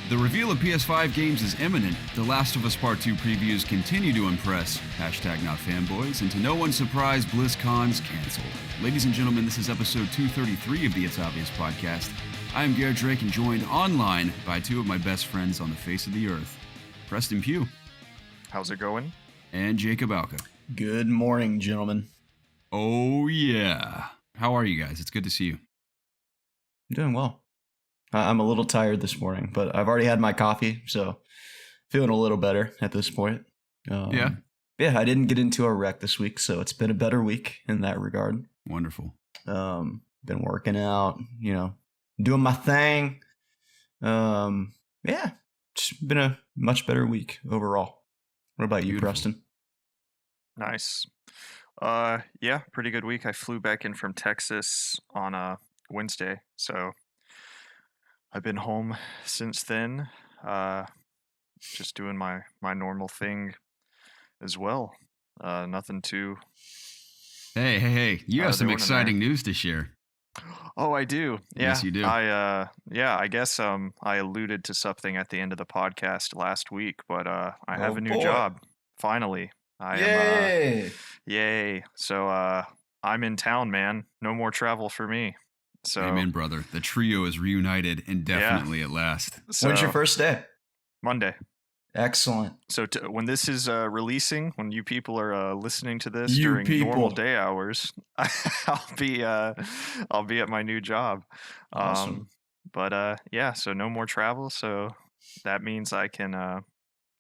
The reveal of PS5 games is imminent. The Last of Us Part 2 previews continue to impress. Hashtag not fanboys. And to no one's surprise, BlizzCon's canceled. Ladies and gentlemen, this is episode 233 of the It's Obvious podcast. I am Garrett Drake and joined online by two of my best friends on the face of the earth. Preston Pugh. How's it going? And Jacob Alka. Good morning, gentlemen. Oh yeah. How are you guys? It's good to see you. I'm doing well. I'm a little tired this morning, but I've already had my coffee, so feeling a little better at this point. Yeah, I didn't get into a wreck this week, so it's been a better week in that regard. Wonderful. Been working out, doing my thing. It's been a much better week overall. What about you, Beautiful. Preston? Nice. Yeah, pretty good week. I flew back in from Texas on Wednesday, so I've been home since then, just doing my normal thing as well. Nothing too... Hey. You have some doing in exciting news to share. Oh, I do. Yeah. Yes, you do. I guess I alluded to something at the end of the podcast last week, but I have a new job, finally. Yay! Yay. So I'm in town, man. No more travel for me. So Amen, brother. The trio is reunited indefinitely at last. When's your first day? Monday. Excellent. So when this is releasing, when you people are listening to this during normal day hours, I'll be at my new job. Awesome. So no more travel. So that means I can.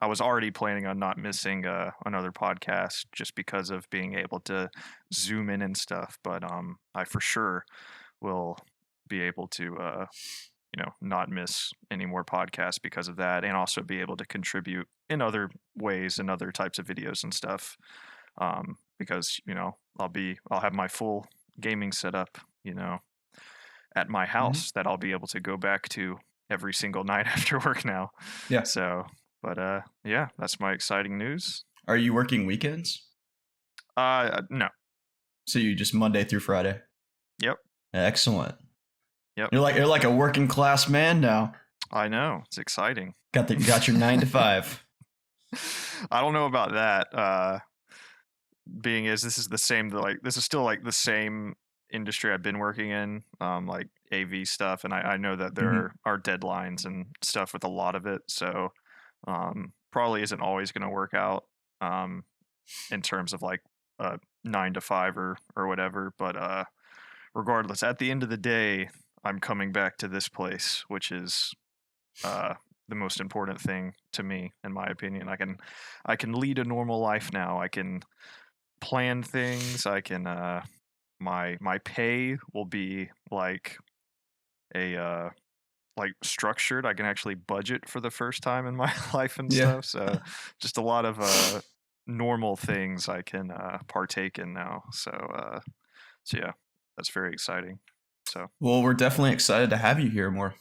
I was already planning on not missing another podcast just because of being able to zoom in and stuff. But I for sure will be able to not miss any more podcasts because of that, and also be able to contribute in other ways and other types of videos and stuff, because I'll have my full gaming setup at my house that I'll be able to go back to every single night after work now. Yeah. So that's my exciting news. Are you working weekends? No. So you just Monday through Friday? Yep. Excellent. Yep. You're like a working class man now. I know, it's exciting. Got your 9 to 5. I don't know about that. Being as this is the same, this is still like the same industry I've been working in, like AV stuff, and I know that there are deadlines and stuff with a lot of it, so probably isn't always going to work out in terms of like 9 to 5 or whatever. But regardless, at the end of the day, I'm coming back to this place, which is the most important thing to me, in my opinion. I can lead a normal life now. I can plan things. I can my pay will be like structured. I can actually budget for the first time in my life and stuff. So just a lot of normal things I can partake in now. So yeah, that's very exciting. So well, we're definitely excited to have you here more,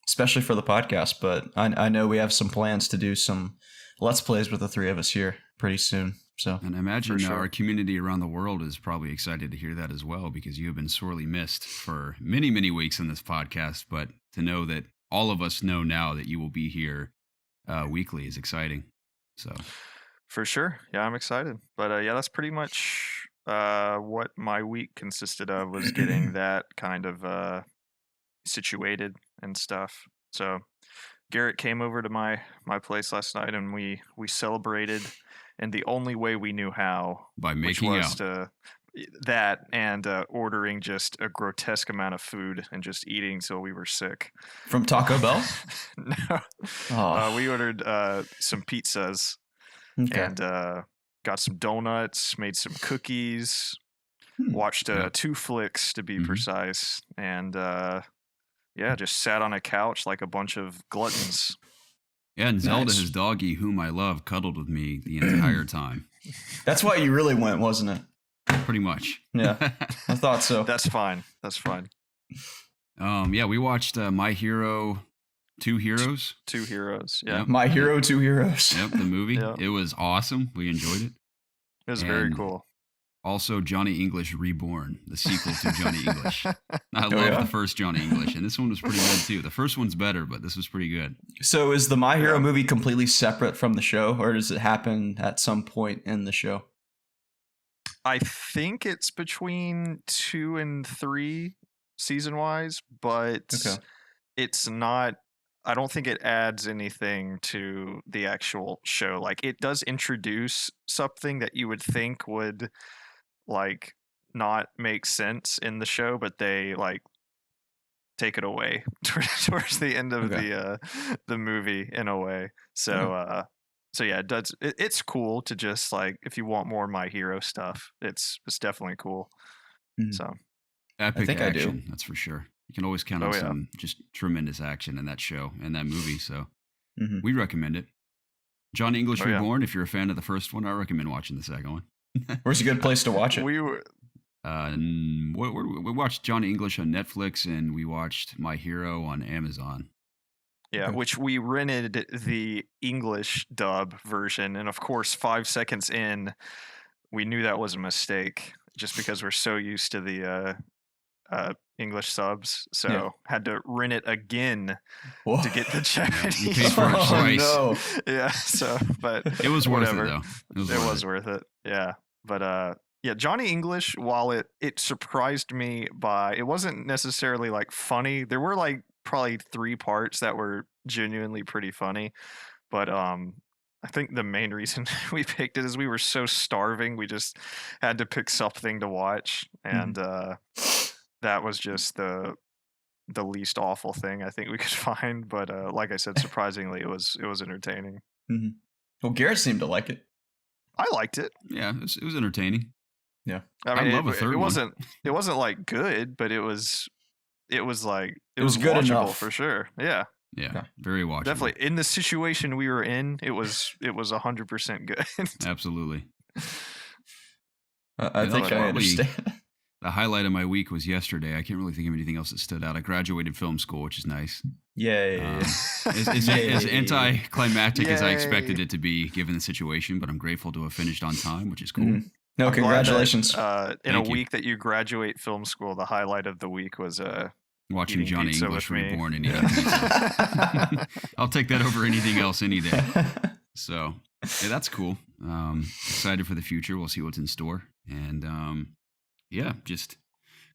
especially for the podcast. But I know we have some plans to do some Let's Plays with the three of us here pretty soon. So, and I imagine our community around the world is probably excited to hear that as well, because you have been sorely missed for many, many weeks in this podcast. But to know that all of us know now that you will be here weekly is exciting. So, for sure, yeah, I'm excited. But that's pretty much what my week consisted of, was getting that kind of situated and stuff. So Garrett came over to my place last night, and we celebrated in the only way we knew how, by making out. That and ordering just a grotesque amount of food and just eating till we were sick. From Taco Bell? No. We ordered some pizzas and got some donuts, made some cookies, watched 2 flicks to be precise, and just sat on a couch like a bunch of gluttons. Yeah, and Zelda, his doggy, whom I love, cuddled with me the entire time. That's why you really went, wasn't it? Pretty much. Yeah, I thought so. That's fine. We watched My Hero, Two Heroes. Two Heroes, yeah. Yep. My Hero, Two Heroes. Yep, the movie. Yeah. It was awesome. We enjoyed it. It was very cool. Also, Johnny English Reborn, the sequel to Johnny English. I love the first Johnny English, and this one was pretty good too. The first one's better, but this was pretty good. So is the My Hero movie completely separate from the show, or does it happen at some point in the show? I think it's between 2 and 3 season-wise, but it's not. I don't think it adds anything to the actual show. Like, it does introduce something that you would think would like not make sense in the show, but they like take it away towards the end of the movie in a way. So so yeah, it's cool to just like, if you want more My Hero stuff, it's definitely cool. So epic action, that's for sure. You can always count on some just tremendous action in that show and that movie. So we recommend it. Johnny English Reborn. If you're a fan of the first one, I recommend watching the second one. Where's a good place to watch it? We watched Johnny English on Netflix, and we watched My Hero on Amazon. Yeah, which we rented the English dub version, and of course, 5 seconds in, we knew that was a mistake, just because we're so used to the English subs, so had to rent it again to get the Japanese. You paid for it twice. No. Yeah, so but it was worth it though. It was worth it. Yeah, but yeah, Johnny English, while it surprised me by, it wasn't necessarily like funny. There were like probably 3 parts that were genuinely pretty funny, but I think the main reason we picked it is we were so starving, we just had to pick something to watch, and that was just the least awful thing I think we could find. But like I said, surprisingly, it was entertaining. Well, Garrett seemed to like it. I liked it. Yeah, it was entertaining. Yeah, I mean, love a third one. It wasn't like good, but it was like it was was good watchable enough for sure. Yeah, very watchable. definitely. In the situation we were in, it was 100% good. Absolutely. I think I understand. The highlight of my week was yesterday. I can't really think of anything else that stood out. I graduated film school, which is nice. Yay. As anticlimactic as I expected it to be, given the situation, but I'm grateful to have finished on time, which is cool. No, congratulations. In a week that you graduate film school, the highlight of the week was watching Johnny English Reborn and eating pizza. I'll take that over anything else any day. So, yeah, that's cool. Excited for the future. We'll see what's in store. And yeah, just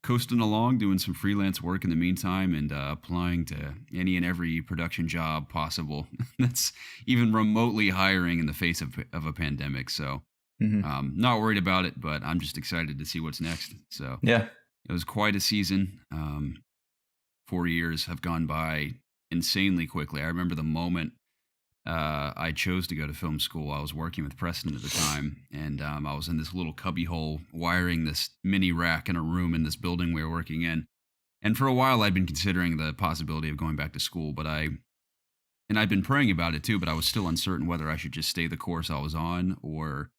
coasting along, doing some freelance work in the meantime, and applying to any and every production job possible that's even remotely hiring in the face of a pandemic. So not worried about it, but I'm just excited to see what's next. So yeah, it was quite a season. 4 years have gone by insanely quickly. I remember the moment I chose to go to film school. I was working with Preston at the time, and I was in this little cubbyhole wiring this mini rack in a room in this building we were working in. And for a while, I'd been considering the possibility of going back to school, but I'd been praying about it too, but I was still uncertain whether I should just stay the course I was on or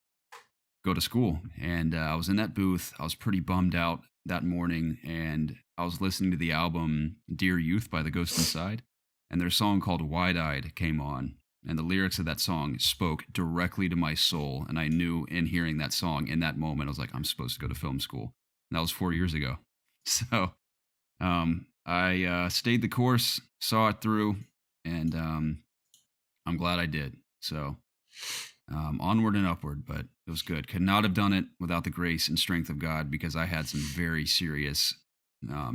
go to school. And I was in that booth. I was pretty bummed out that morning, and I was listening to the album Dear Youth by The Ghost Inside, and their song called Wide Eyed came on. And the lyrics of that song spoke directly to my soul. And I knew in hearing that song in that moment, I was like, I'm supposed to go to film school. And that was 4 years ago. So I stayed the course, saw it through, and I'm glad I did. So onward and upward, but it was good. Could not have done it without the grace and strength of God, because I had some very serious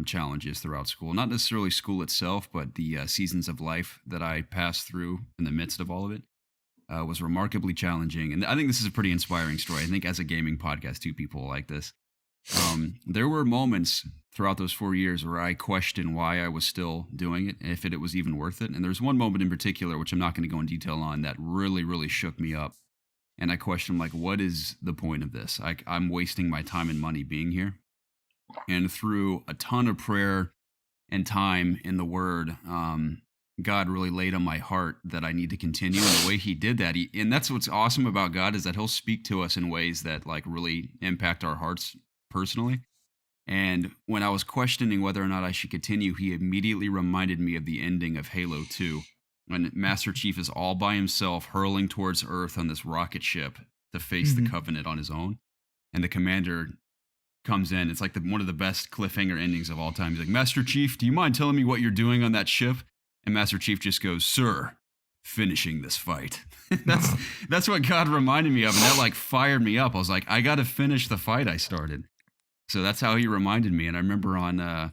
challenges throughout school. Not necessarily school itself, but the seasons of life that I passed through in the midst of all of it was remarkably challenging. And I think this is a pretty inspiring story. I think as a gaming podcast, two people like this. There were moments throughout those 4 years where I questioned why I was still doing it, if it was even worth it. And there's one moment in particular, which I'm not going to go in detail on, that really, really shook me up. And I questioned, like, what is the point of this? I'm wasting my time and money being here. And through a ton of prayer and time in the Word, God really laid on my heart that I need to continue. And the way He did that, and that's what's awesome about God, is that He'll speak to us in ways that like really impact our hearts personally. And when I was questioning whether or not I should continue, He immediately reminded me of the ending of Halo 2, when Master Chief is all by himself hurling towards Earth on this rocket ship to face the Covenant on his own. and the commander comes in. It's like one of the best cliffhanger endings of all time. He's like, Master Chief, do you mind telling me what you're doing on that ship? And Master Chief just goes, sir, finishing this fight. That's what God reminded me of, and that like fired me up. I was like, I got to finish the fight I started. So that's how he reminded me. And I remember on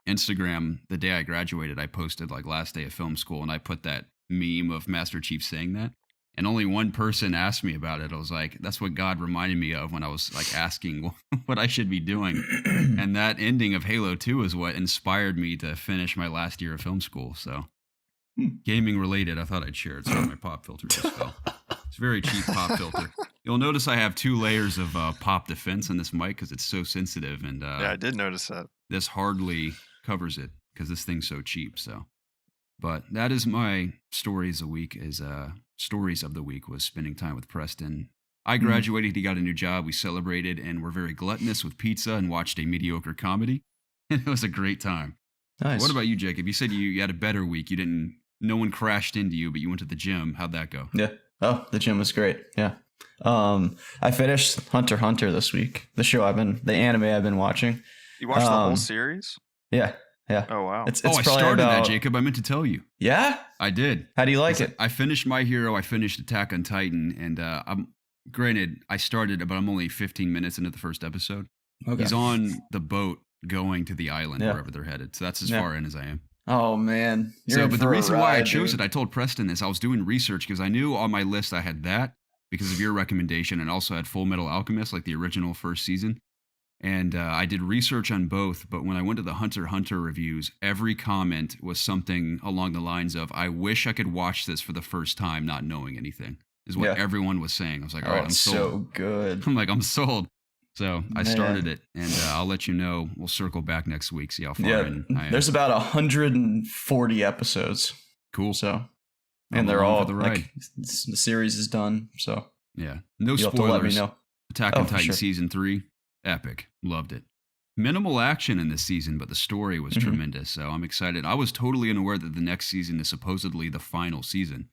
Instagram, the day I graduated, I posted like last day of film school, and I put that meme of Master Chief saying that. And only one person asked me about it. I was like, that's what God reminded me of when I was like asking what I should be doing. And that ending of Halo 2 is what inspired me to finish my last year of film school. So gaming related, I thought I'd share it. So my pop filter just fell. It's a very cheap pop filter. You'll notice I have 2 layers of pop defense on this mic because it's so sensitive. And yeah, I did notice that. This hardly covers it because this thing's so cheap. So, but that is my stories of the week was spending time with Preston. I graduated, he got a new job, we celebrated, and were very gluttonous with pizza and watched a mediocre comedy. And it was a great time. Nice. What about you, Jacob? You said you had a better week. No one crashed into you, but you went to the gym. How'd that go? Yeah. Oh, the gym was great. Yeah. I finished Hunter x Hunter this week. The anime I've been watching. You watched the whole series? Yeah. Yeah. Oh, wow. It's I started that, Jacob. I meant to tell you. Yeah? I did. How do you like it? I finished My Hero. I finished Attack on Titan. And granted, I started, but I'm only 15 minutes into the first episode. Okay. He's on the boat going to the island wherever they're headed. So that's as far in as I am. Oh, man. But the reason why I chose it, I told Preston this. I was doing research because I knew on my list I had that because of your recommendation, and also had Full Metal Alchemist, like the original first season. And I did research on both, but when I went to the Hunter x Hunter reviews, every comment was something along the lines of, I wish I could watch this for the first time not knowing anything, is what everyone was saying. I was like, all right, I'm sold. So good. I'm like, I'm sold. So I started it, and I'll let you know. We'll circle back next week, see how far in I am. There's about 140 episodes. Cool. So, and they're all, like, the series is done, so. Yeah. No spoilers. You'll have to let me know. Attack on Titan Season 3. Epic. Loved it. Minimal action in this season, but the story was tremendous. So I'm excited. I was totally unaware that the next season is supposedly the final season.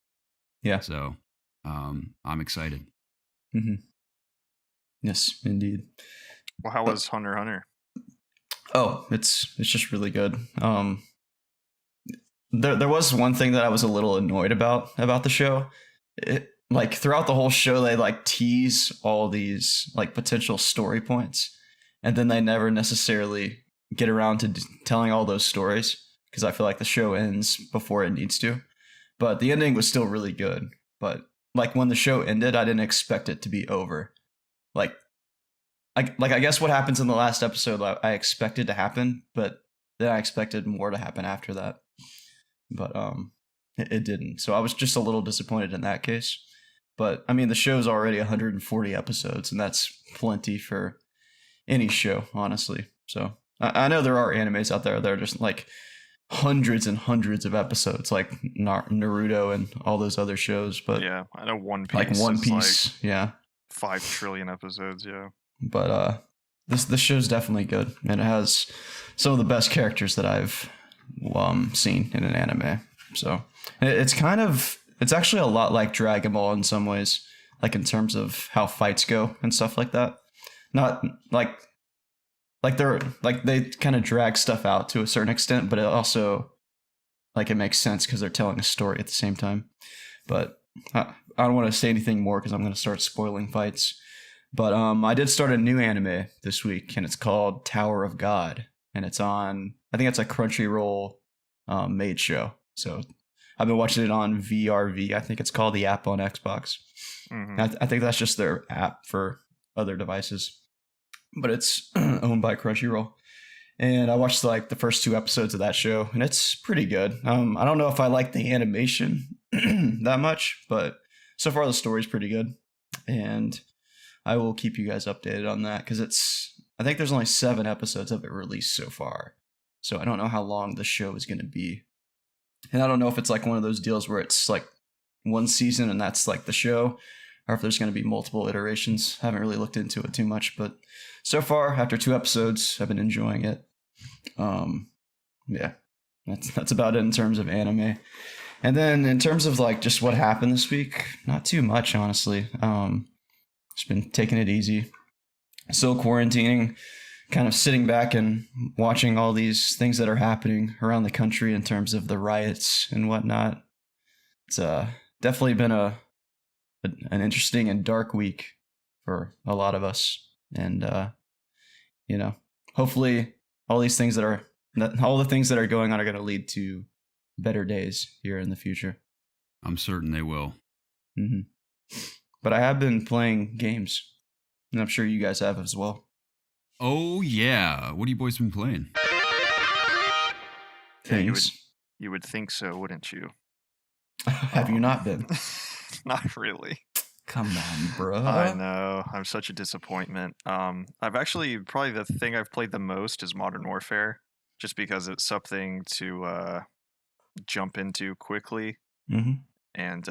Yeah. So I'm excited. Mm-hmm. Yes, indeed. Well, how was Hunter x Hunter? Oh, it's just really good. There was one thing that I was a little annoyed about the show. Like throughout the whole show, they like tease all these like potential story points, and then they never necessarily get around to telling all those stories because I feel like the show ends before it needs to. But the ending was still really good. But like when the show ended, I didn't expect it to be over. I guess what happens in the last episode, I expected to happen, but then I expected more to happen after that. But it didn't. So I was just a little disappointed in that case. But I mean, the show's already 140 episodes, and that's plenty for any show, honestly. So I know there are animes out there that are just like hundreds and hundreds of episodes, like Naruto and all those other shows. But yeah, I know One Piece. Like One Piece, yeah. 5 trillion episodes, yeah. But this show's definitely good, and it has some of the best characters that I've seen in an anime. So it's actually a lot like Dragon Ball in some ways, like in terms of how fights go and stuff like that. Not like they're like they kind of drag stuff out to a certain extent, but it also like it makes sense because they're telling a story at the same time. But I don't want to say anything more because I'm going to start spoiling fights. But I did start a new anime this week, and it's called Tower of God, and it's on, I think it's a Crunchyroll made show. So I've been watching it on VRV. I think it's called, the app on Xbox. Mm-hmm. I think that's just their app for other devices, but it's owned by Crunchyroll. And I watched like the first 2 episodes of that show, and it's pretty good. I don't know if I like the animation that much, but so far the story's pretty good. And I will keep you guys updated on that because I think there's only 7 episodes of it released so far. So I don't know how long the show is going to be. And I don't know if it's like one of those deals where it's like one season and that's like the show, or if there's going to be multiple iterations. I haven't really looked into it too much, but so far, after 2 episodes, I've been enjoying it. Yeah, that's about it in terms of anime. And then in terms of like just what happened this week, not too much, honestly. Just been taking it easy. still quarantining, kind of sitting back and watching all these things that are happening around the country in terms of the riots and whatnot. It's definitely been an interesting and dark week for a lot of us. And, hopefully all the things that are going on are going to lead to better days here in the future. I'm certain they will. Mm-hmm. But I have been playing games, and I'm sure you guys have as well. Oh, yeah. What have you boys been playing? Things. You would think so, wouldn't you? Have you not been? Not really. Come on, bro. I know. I'm such a disappointment. I've actually, probably the thing I've played the most is Modern Warfare, just because it's something to jump into quickly. Mm-hmm. And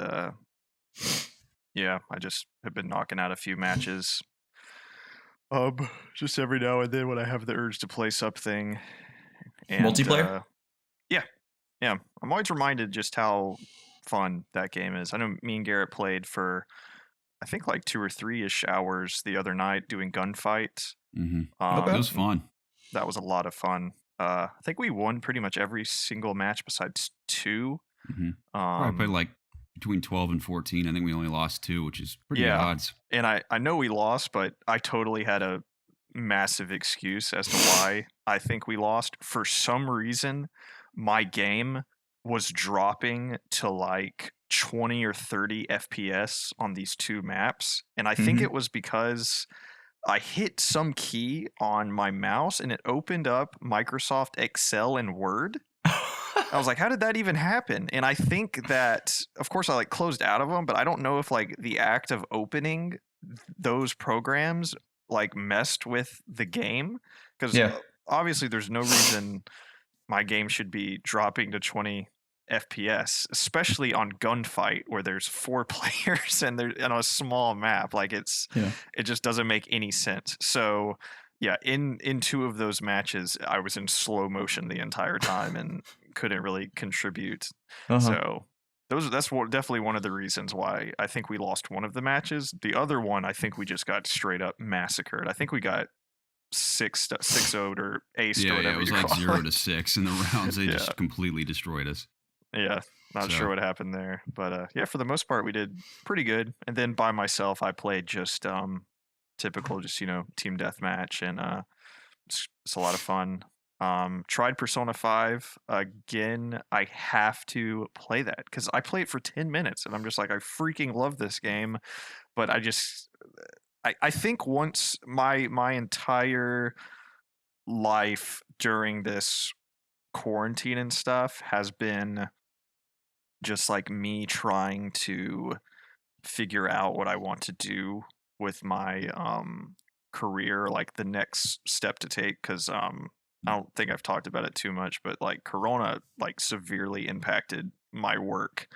yeah, I just have been knocking out a few matches. Just every now and then when I have the urge to play something. And, multiplayer? Yeah. I'm always reminded just how fun that game is. I know me and Garrett played for, I think, like 2 or 3-ish hours the other night doing gunfights. Mm-hmm. It was fun. That was a lot of fun. I think we won pretty much every single match besides 2. Mm-hmm. Probably played like between 12 and 14. I think we only lost 2, which is pretty good odds. And I know we lost, but I totally had a massive excuse as to why I think we lost. For some reason, my game was dropping to like 20 or 30 FPS on these 2 maps. And I think it was because I hit some key on my mouse and it opened up Microsoft Excel and Word. I was like, how did that even happen? And I think that, of course, I like closed out of them, but I don't know if like the act of opening those programs like messed with the game, because obviously there's no reason my game should be dropping to 20 FPS, especially on gunfight where there's 4 players and they're on a small map. Like it just doesn't make any sense. So yeah, in 2 of those matches, I was in slow motion the entire time and couldn't really contribute. So that's definitely one of the reasons why I think we lost one of the matches. The other one, I think we just got straight up massacred. I think we got 6-0'd or aced or whatever. Yeah, it was like 0-6 in the rounds. They just completely destroyed us. Yeah, not sure what happened there. But yeah, for the most part, we did pretty good. And then by myself, I played just typical, just, team deathmatch. And it's a lot of fun. Tried Persona 5 again. I have to play that because I play it for 10 minutes and I'm just like, I freaking love this game. But I think once my entire life during this quarantine and stuff has been just like me trying to figure out what I want to do with my career, like the next step to take, because I don't think I've talked about it too much, but like Corona like severely impacted my work.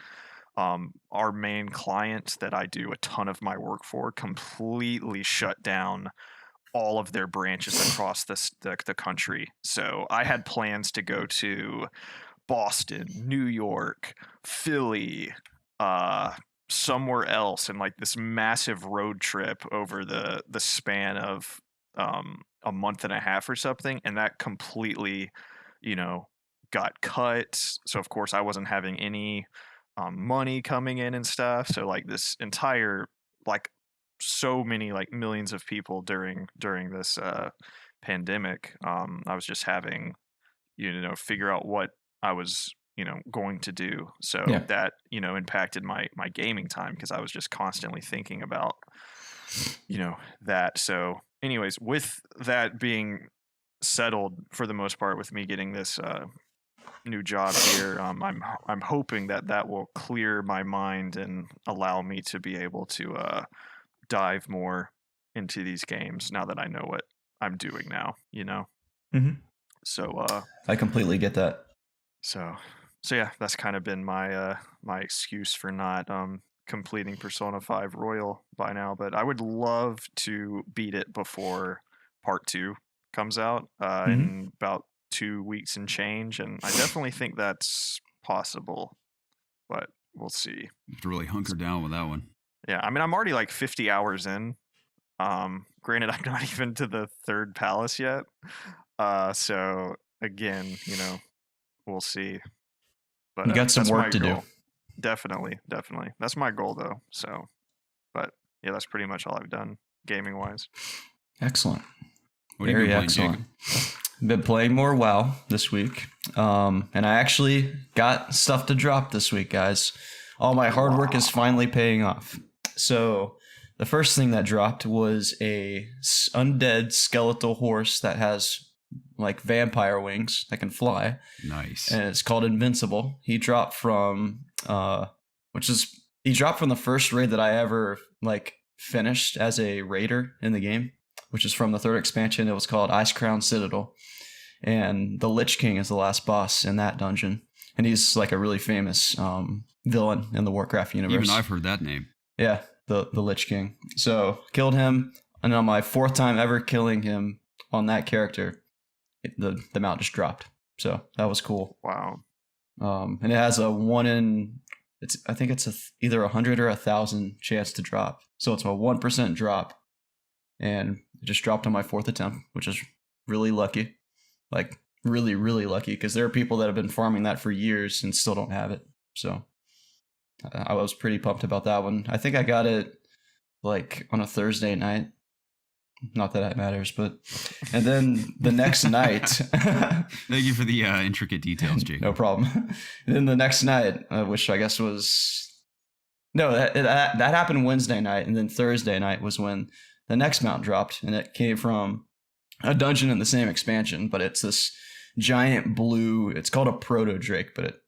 Our main client that I do a ton of my work for completely shut down all of their branches across the country. So I had plans to go to Boston, New York, Philly, somewhere else, and like this massive road trip over the span of a month and a half or something, and that completely, got cut. So of course I wasn't having any money coming in and stuff. So like this entire, like so many, like millions of people during this pandemic, I was just having, figure out what I was, going to do. So that, impacted my gaming time because I was just constantly thinking about, that. So anyways, with that being settled for the most part, with me getting this new job here, I'm hoping that will clear my mind and allow me to be able to dive more into these games now that I know what I'm doing now, So I completely get that. So yeah, that's kind of been my my excuse for not completing Persona 5 Royal by now, but I would love to beat it before part 2 comes out in about 2 weeks and change, and I definitely think that's possible, but we'll see. You have to really hunker down with that one. Yeah, I mean, I'm already like 50 hours in, Granted, I'm not even to the third palace yet. So again, we'll see. But you got some work to do. Definitely. That's my goal, though. So, but yeah, that's pretty much all I've done gaming wise. Excellent. What have you been playing, excellent. Jacob? Been playing more WoW this week, and I actually got stuff to drop this week, guys. All my hard work is finally paying off. So the first thing that dropped was a undead skeletal horse that has like vampire wings that can fly. Nice. And it's called Invincible. He dropped from the first raid that I ever like finished as a raider in the game, which is from the third expansion. It was called Icecrown Citadel. And the Lich King is the last boss in that dungeon. And he's like a really famous villain in the Warcraft universe. Even I've heard that name. Yeah, the Lich King. So killed him, and on my fourth time ever killing him on that character, the mount just dropped. So that was cool. Wow. And it has a I think it's either 100 or 1,000 chance to drop. So it's a 1% drop, and it just dropped on my fourth attempt, which is really lucky. Like really, really lucky, because there are people that have been farming that for years and still don't have it. So I was pretty pumped about that one. I think I got it like on a Thursday night. Not that matters, but and then the next night. Thank you for the intricate details, Jake. No problem. And then the next night, which I guess was that happened Wednesday night, and then Thursday night was when the next mount dropped, and it came from a dungeon in the same expansion, but it's this giant blue. It's called a proto drake, but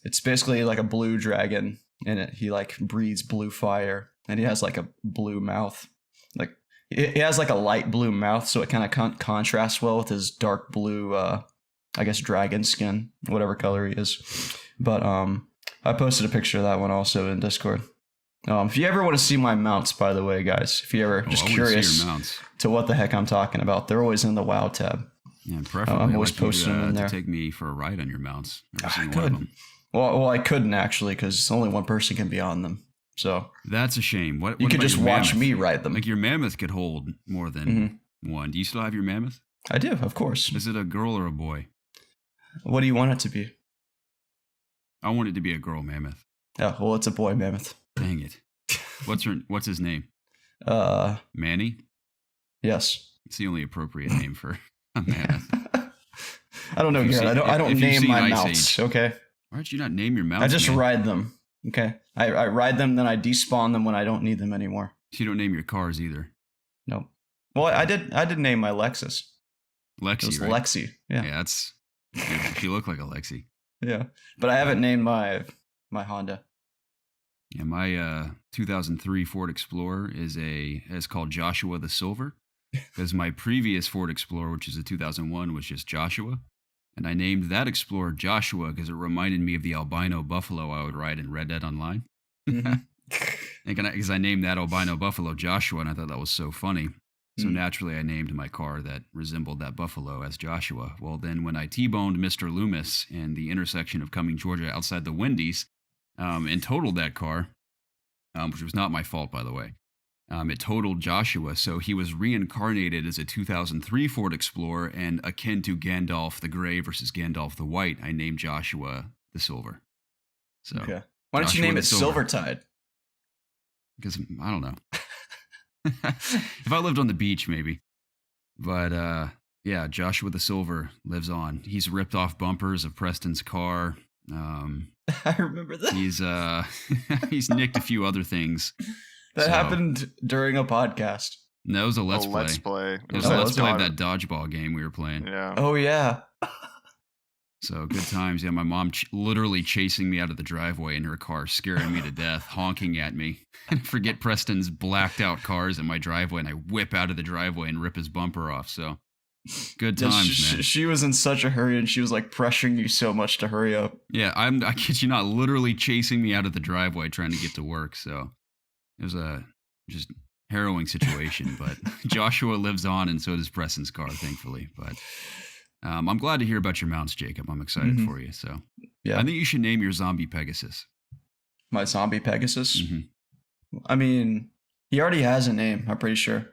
it's basically like a blue dragon, and he like breathes blue fire, and he has like a blue mouth. Like he has like a light blue mouth, so it kind of contrasts well with his dark blue, I guess dragon skin, whatever color he is. But I posted a picture of that one also in Discord. If you ever want to see my mounts, by the way, guys, if you ever just curious to what the heck I'm talking about, they're always in the WoW tab. Yeah, preferably I'm always posting them in there. To take me for a ride on your mounts. Good. Well, I couldn't actually, because only one person can be on them. So that's a shame. What you could just watch me ride them. Like your mammoth could hold more than one. Do you still have your mammoth? I do, of course. Is it a girl or a boy? What do you want it to be? I want it to be a girl mammoth. Oh, well, it's a boy mammoth. Dang it. What's his name? Manny? Yes. It's the only appropriate name for a mammoth. I don't know, Garrett. I don't name my mounts, okay? Why don't you not name your mounts? I just ride them, okay? I ride them, then I despawn them when I don't need them anymore. So you don't name your cars either? No. Well, I did name my Lexus. Lexi, it was right? Lexi, yeah. Yeah, she looked like a Lexi. Yeah, but I haven't named my Honda. Yeah, my 2003 Ford Explorer is called Joshua the Silver, because my previous Ford Explorer, which is a 2001, was just Joshua, and I named that Explorer Joshua because it reminded me of the albino buffalo I would ride in Red Dead Online. Because I named that albino buffalo Joshua, and I thought that was so funny. So naturally, I named my car that resembled that buffalo as Joshua. Well, then when I T-boned Mr. Loomis in the intersection of Cumming, Georgia, outside the Wendy's, and totaled that car, which was not my fault, by the way. It totaled Joshua, so he was reincarnated as a 2003 Ford Explorer, and akin to Gandalf the Gray versus Gandalf the White, I named Joshua the Silver. So, okay. Why don't you name it Silvertide? Because, I don't know. If I lived on the beach, maybe. But, yeah, Joshua the Silver lives on. He's ripped off bumpers of Preston's car. I remember that. He's nicked a few other things. That happened during a podcast. No, it was a Let's Play. Let's Play. It was a Let's Play of that dodgeball game we were playing. Yeah. Oh, yeah. So good times. Yeah, my mom literally chasing me out of the driveway in her car, scaring me to death, honking at me. And I forget Preston's blacked out cars in my driveway, and I whip out of the driveway and rip his bumper off. So good times, man. She was in such a hurry, and she was like pressuring you so much to hurry up. Yeah, I kid you not, literally chasing me out of the driveway trying to get to work. So it was a just harrowing situation. But Joshua lives on, and so does Preston's car, thankfully. But I'm glad to hear about your mounts, Jacob. I'm excited for you. So yeah, I think you should name your zombie Pegasus. My zombie Pegasus? Mm-hmm. I mean, he already has a name, I'm pretty sure.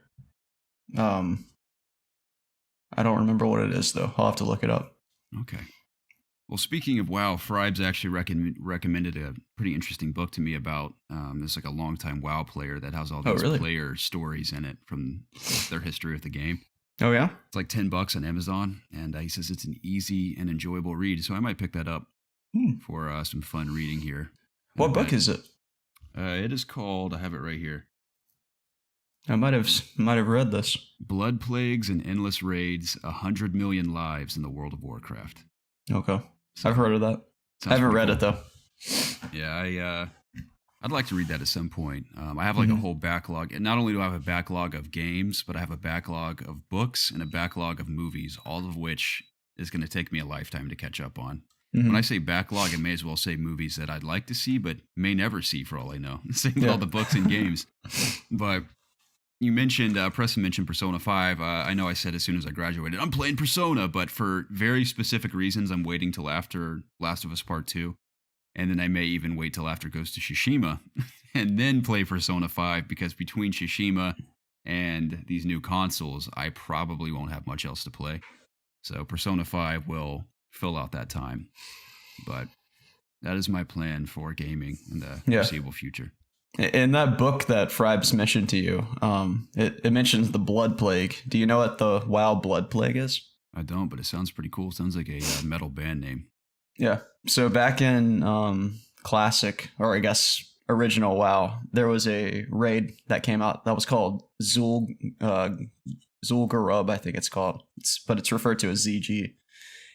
I don't remember what it is though. I'll have to look it up. Okay. Well, speaking of WoW, Fribes actually recommended a pretty interesting book to me about this like a longtime WoW player that has all these player stories in it from their history of the game. Oh yeah, it's like $10 on Amazon, and he says it's an easy and enjoyable read. So I might pick that up for some fun reading here. What book is it? It is called. I have it right here. I might have read this. Blood Plagues and Endless Raids: 100 Million Lives in the World of Warcraft. Okay. So, I've heard of that. I haven't read it though. Yeah, I'd like to read that at some point. I have like a whole backlog. And not only do I have a backlog of games, but I have a backlog of books and a backlog of movies, all of which is going to take me a lifetime to catch up on. When I say backlog, I may as well say movies that I'd like to see, but may never see for all I know. Same with all the books and games. But you mentioned, Preston mentioned Persona 5. I know I said as soon as I graduated, I'm playing Persona, but for very specific reasons, I'm waiting till after Last of Us Part 2. And then I may even wait till after Ghost of Tsushima and then play Persona 5, because between Tsushima and these new consoles, I probably won't have much else to play. So Persona 5 will fill out that time. But that is my plan for gaming in the foreseeable future. In that book that Fribes mentioned to you, it mentions the Blood Plague. Do you know what the WoW Blood Plague is? I don't, but it sounds pretty cool. It sounds like a metal band name. Yeah. So back in classic, or I guess original WoW, there was a raid that came out that was called Zul'Gurub, I think it's called. But it's referred to as ZG.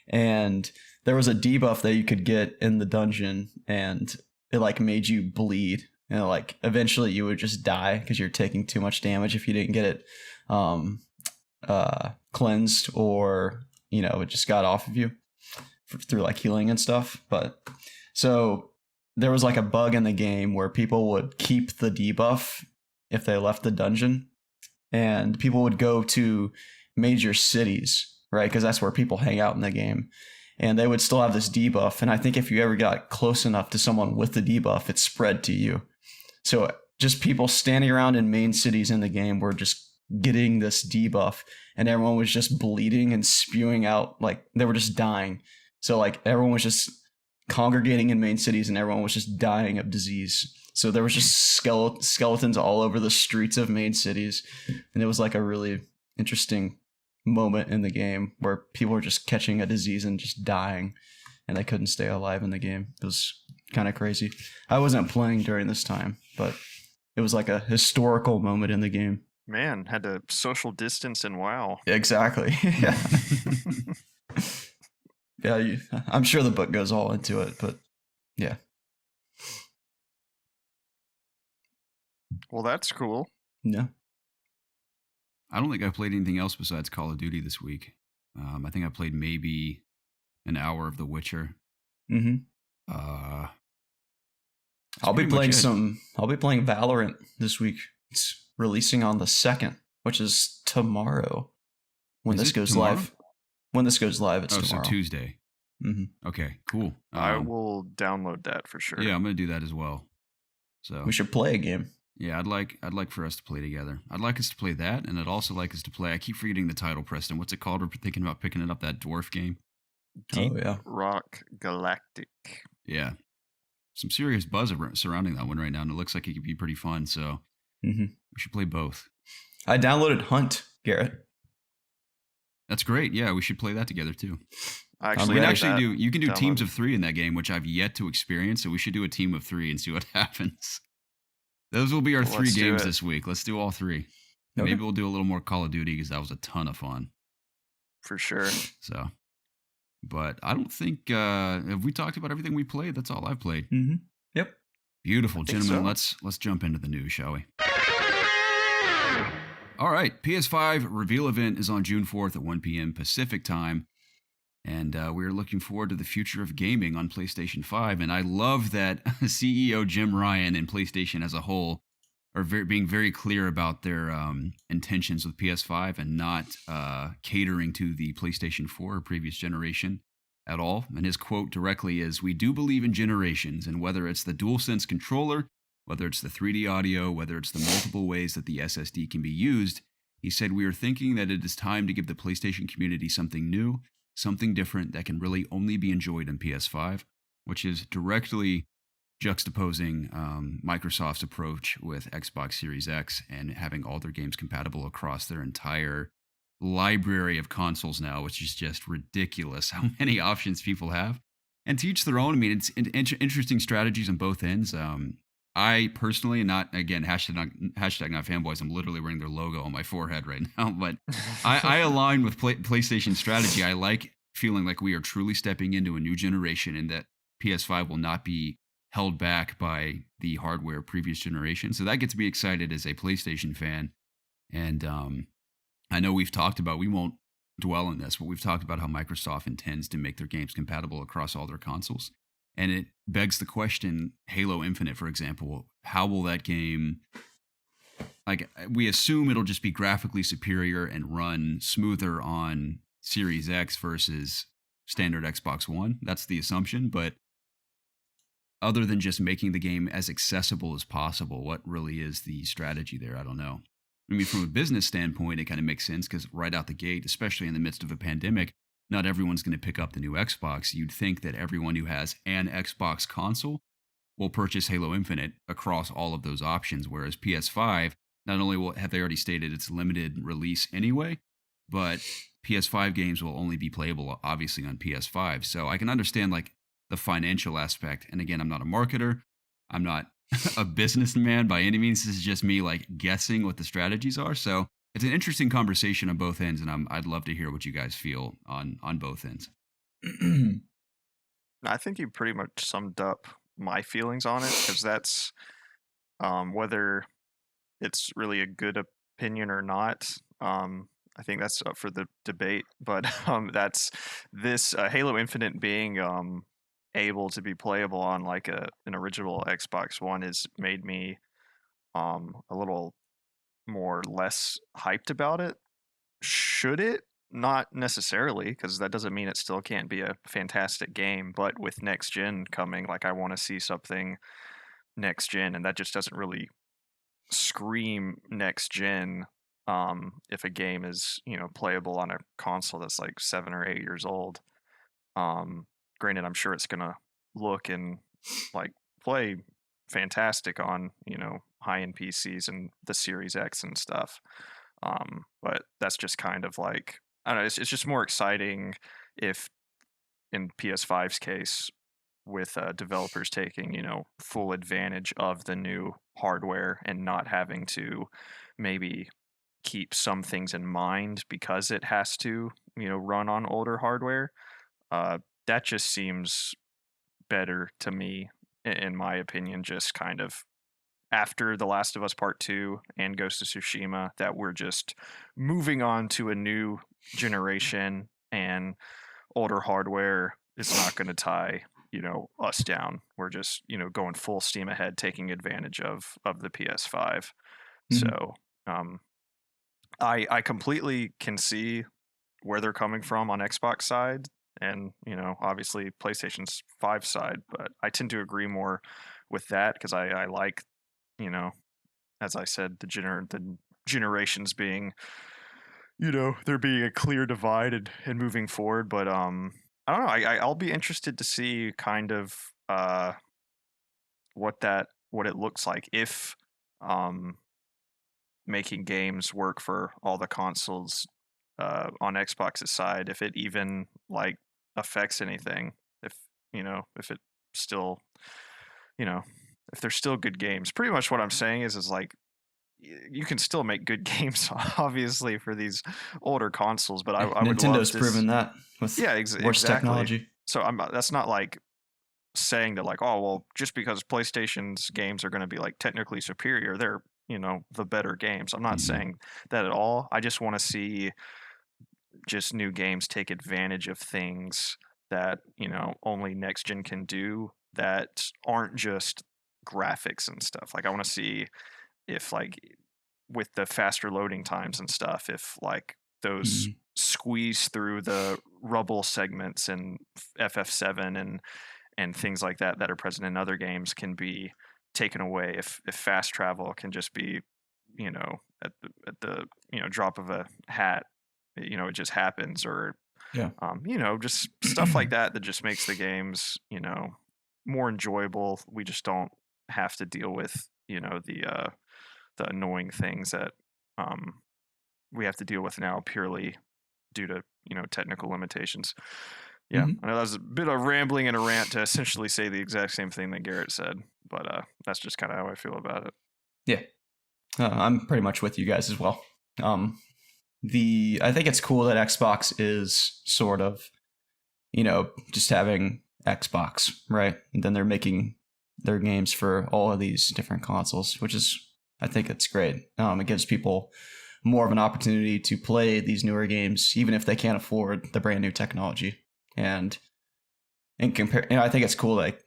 And there was a debuff that you could get in the dungeon, and it like made you bleed. And like eventually you would just die because you're taking too much damage if you didn't get it cleansed, or it just got off of you through like healing and stuff. But so there was like a bug in the game where people would keep the debuff if they left the dungeon, and people would go to major cities, right? Because that's where people hang out in the game. And they would still have this debuff. And I think if you ever got close enough to someone with the debuff, it spread to you. So just people standing around in main cities in the game were just getting this debuff, and everyone was just bleeding and spewing out, like they were just dying. So like everyone was just congregating in main cities, and everyone was just dying of disease. So there was just skeletons all over the streets of main cities. And it was like a really interesting moment in the game where people were just catching a disease and just dying, and they couldn't stay alive in the game. It was kind of crazy. I wasn't playing during this time, but it was like a historical moment in the game. Man, had to social distance and WoW. Exactly. Yeah. Yeah, I'm sure the book goes all into it, but yeah. Well, that's cool. Yeah. I don't think I played anything else besides Call of Duty this week. I think I played maybe an hour of The Witcher. I'll be playing Valorant this week. It's releasing on the 2nd, which is tomorrow. When this goes live. When this goes live, it's tomorrow. So Tuesday. Okay, cool. I will download that for sure. Yeah, I'm going to do that as well. So we should play a game. Yeah, I'd like for us to play together. I'd like us to play that, and I'd also like us to play. I keep forgetting the title, Preston. What's it called? We're thinking about picking it up, that dwarf game. Deep Rock Galactic. Yeah, some serious buzz surrounding that one right now, and it looks like it could be pretty fun. So we should play both. I downloaded Hunt, Garrett. That's great. Yeah, we should play that together too. You can do teams of 3 in that game, which I've yet to experience. So we should do a team of 3 and see what happens. Those will be our 3 games this week. Let's do all 3. Okay. Maybe we'll do a little more Call of Duty because that was a ton of fun. For sure. So, but I don't think have we talked about everything we played? That's all I've played. Yep. Beautiful, gentlemen. So. Let's jump into the news, shall we? All right. PS5 Reveal Event is on June 4th at 1 p.m. Pacific time. And we're looking forward to the future of gaming on PlayStation 5. And I love that CEO Jim Ryan and PlayStation as a whole are being very clear about their intentions with PS5 and not catering to the PlayStation 4 or previous generation at all. And his quote directly is, "We do believe in generations, and whether it's the DualSense controller, whether it's the 3D audio, whether it's the multiple ways that the SSD can be used, He said, "We are thinking that it is time to give the PlayStation community something new, something different that can really only be enjoyed on PS5," which is directly juxtaposing Microsoft's approach with Xbox Series X and having all their games compatible across their entire library of consoles now, which is just ridiculous how many options people have. And to each their own. I mean, it's interesting strategies on both ends. I personally, and not again, hashtag not fanboys. I'm literally wearing their logo on my forehead right now, but I align with PlayStation strategy. I like feeling like we are truly stepping into a new generation, and that PS5 will not be held back by the hardware of previous generation. So that gets me excited as a PlayStation fan. And I know we've talked about, we won't dwell on this, but we've talked about how Microsoft intends to make their games compatible across all their consoles. And it begs the question, Halo Infinite, for example, how will that game, like, we assume it'll just be graphically superior and run smoother on Series X versus standard Xbox One. That's the assumption. But other than just making the game as accessible as possible, what really is the strategy there? I don't know. I mean, from a business standpoint, it kind of makes sense because right out the gate, especially in the midst of a pandemic, not everyone's going to pick up the new Xbox. You'd think that everyone who has an Xbox console will purchase Halo Infinite across all of those options, whereas PS5, not only have they already stated it's limited release anyway, but PS5 games will only be playable, obviously, on PS5. So I can understand, like, the financial aspect. And again, I'm not a marketer. I'm not a businessman by any means. This is just me, like, guessing what the strategies are. So it's an interesting conversation on both ends, and I'd love to hear what you guys feel on both ends. I think you pretty much summed up my feelings on it, because that's whether it's really a good opinion or not. I think that's up for the debate. But that's this Halo Infinite being able to be playable on like an original Xbox One has made me a little more less hyped about it. Should it? Not necessarily, because that doesn't mean it still can't be a fantastic game. But with next gen coming, like, I want to see something next gen, and that just doesn't really scream next gen. If a game is, playable on a console that's like 7 or 8 years old. Granted, I'm sure it's gonna look and like play fantastic on, high-end PCs and the Series X and stuff. But that's just kind of like, I don't know, it's just more exciting if, in PS5's case, with developers taking, full advantage of the new hardware and not having to maybe keep some things in mind because it has to, run on older hardware. That just seems better to me, in my opinion, just kind of after The Last of Us Part 2 and Ghost of Tsushima, that we're just moving on to a new generation, and older hardware is not going to tie, us down. We're just, going full steam ahead, taking advantage of the PS5. Mm-hmm. So I completely can see where they're coming from on Xbox side and, obviously PlayStation's 5 side, but I tend to agree more with that because I like, as I said, the generations being, there being a clear divide and moving forward. But I don't know. I'll be interested to see kind of what it looks like if making games work for all the consoles on Xbox's side, if it even like affects anything, if it still, if they're still good games. Pretty much what I'm saying is like, you can still make good games, obviously, for these older consoles, but I would Nintendo's love proven that with worse technology. So that's not like saying that like, oh well, just because PlayStation's games are going to be like technically superior, they're, the better games. I'm not saying that at all. I just want to see just new games take advantage of things that, only next gen can do, that aren't just graphics and stuff. Like, I want to see if, like, with the faster loading times and stuff, if like those squeeze through the rubble segments in FF7 and things like that are present in other games can be taken away, if fast travel can just be, at the drop of a hat. It just happens, or Yeah. just stuff like that just makes the games more enjoyable. We just don't have to deal with the annoying things that we have to deal with now purely due to technical limitations. Yeah, I know that was a bit of rambling and a rant to essentially say the exact same thing that Garrett said, but that's just kind of how I feel about it. Yeah, I'm pretty much with you guys as well. I think it's cool that Xbox is sort of, just having Xbox, right? And then they're making their games for all of these different consoles, which is, I think it's great. It gives people more of an opportunity to play these newer games, even if they can't afford the brand new technology. And compare, I think it's cool. Like,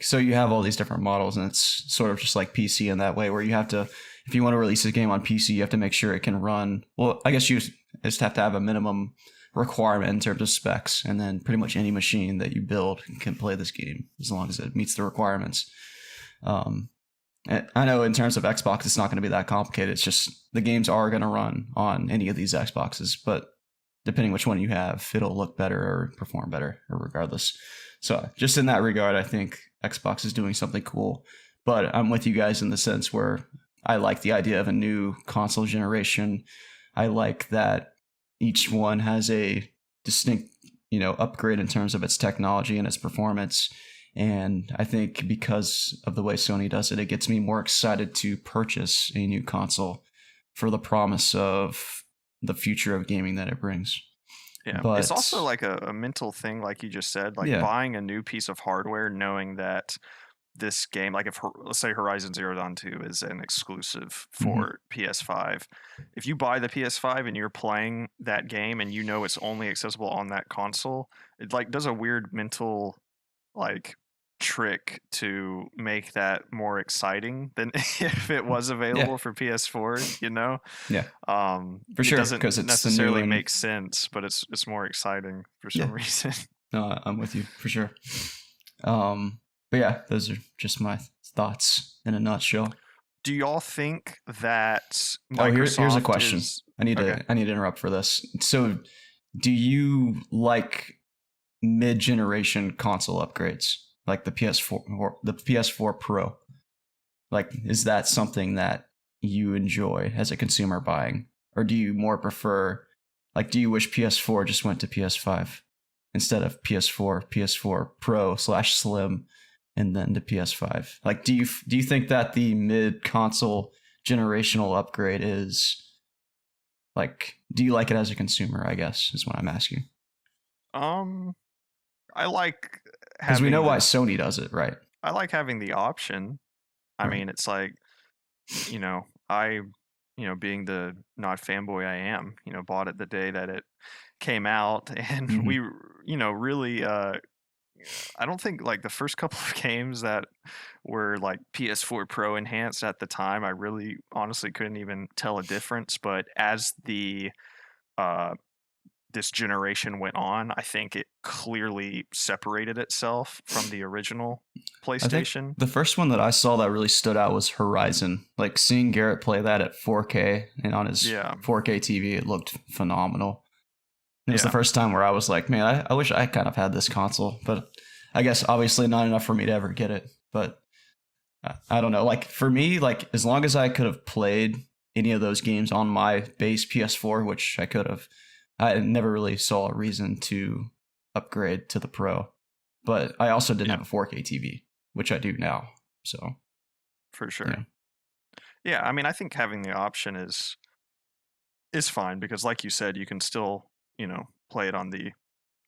so you have all these different models, and it's sort of just like PC in that way, where you have to, if you want to release a game on PC, you have to make sure it can run. Well, I guess you just have to have a minimum requirement in terms of specs, and then pretty much any machine that you build can play this game as long as it meets the requirements. I know in terms of Xbox, it's not going to be that complicated. It's just the games are going to run on any of these Xboxes, but depending which one you have, it'll look better or perform better, or regardless. So just in that regard, I think Xbox is doing something cool. But I'm with you guys in the sense where I like the idea of a new console generation. I like that each one has a distinct, upgrade in terms of its technology and its performance. And I think because of the way Sony does it, it gets me more excited to purchase a new console for the promise of the future of gaming that it brings. Yeah, but it's also like a mental thing, like you just said, like buying a new piece of hardware, knowing that this game, like if let's say Horizon Zero Dawn 2 is an exclusive for PS5, if you buy the PS5 and you're playing that game and it's only accessible on that console, it like does a weird mental like trick to make that more exciting than if it was available for PS4, for sure, it doesn't necessarily make sense, but it's more exciting for some reason. No, I'm with you for sure. But yeah, those are just my thoughts in a nutshell. Do y'all think that Microsoft here's a question. I need to interrupt for this. So do you like mid-generation console upgrades, like the PS4 or the PS4 Pro? Like, is that something that you enjoy as a consumer buying, or do you more prefer, like, do you wish PS4 just went to PS5 instead of PS4 Pro / Slim, and then to PS5? Like, do you think that the mid-console generational upgrade is, like, do you like it as a consumer, I guess, is what I'm asking. I like, because we know why Sony does it, right? I like having the option. I mean, it's like, I, being the not fanboy I am, bought it the day that it came out, and we, really, I don't think like the first couple of games that were like PS4 Pro enhanced at the time, I really honestly couldn't even tell a difference. But as this generation went on, I think it clearly separated itself from the original PlayStation. The first one that I saw that really stood out was Horizon. Like, seeing Garrett play that at 4K and on his 4K TV, it looked phenomenal. It was the first time where I was like, man, I wish I kind of had this console, but I guess obviously not enough for me to ever get it. But I don't know. Like, for me, like, as long as I could have played any of those games on my base PS4, which I could have, I never really saw a reason to upgrade to the Pro. But I also didn't have a 4K TV, which I do now. So, for sure. Yeah, I mean, I think having the option is fine, because like you said, you can still, play it on the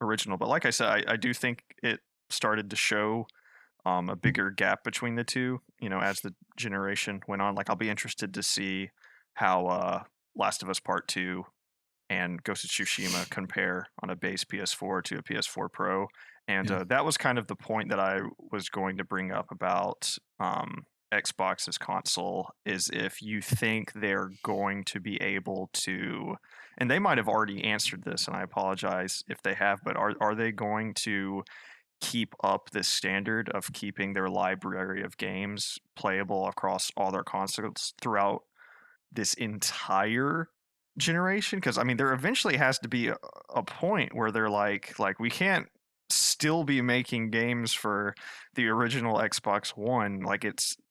original. But like I said, I do think it started to show a bigger gap between the two, as the generation went on. Like, I'll be interested to see how Last of Us Part 2 and Ghost of Tsushima compare on a base PS4 to a PS4 Pro. And that was kind of the point that I was going to bring up about Xbox's console, is if you think they're going to be able to, and they might have already answered this, and I apologize if they have, but are they going to keep up this standard of keeping their library of games playable across all their consoles throughout this entire generation, because I mean there eventually has to be a point where they're like we can't still be making games for the original Xbox One. Like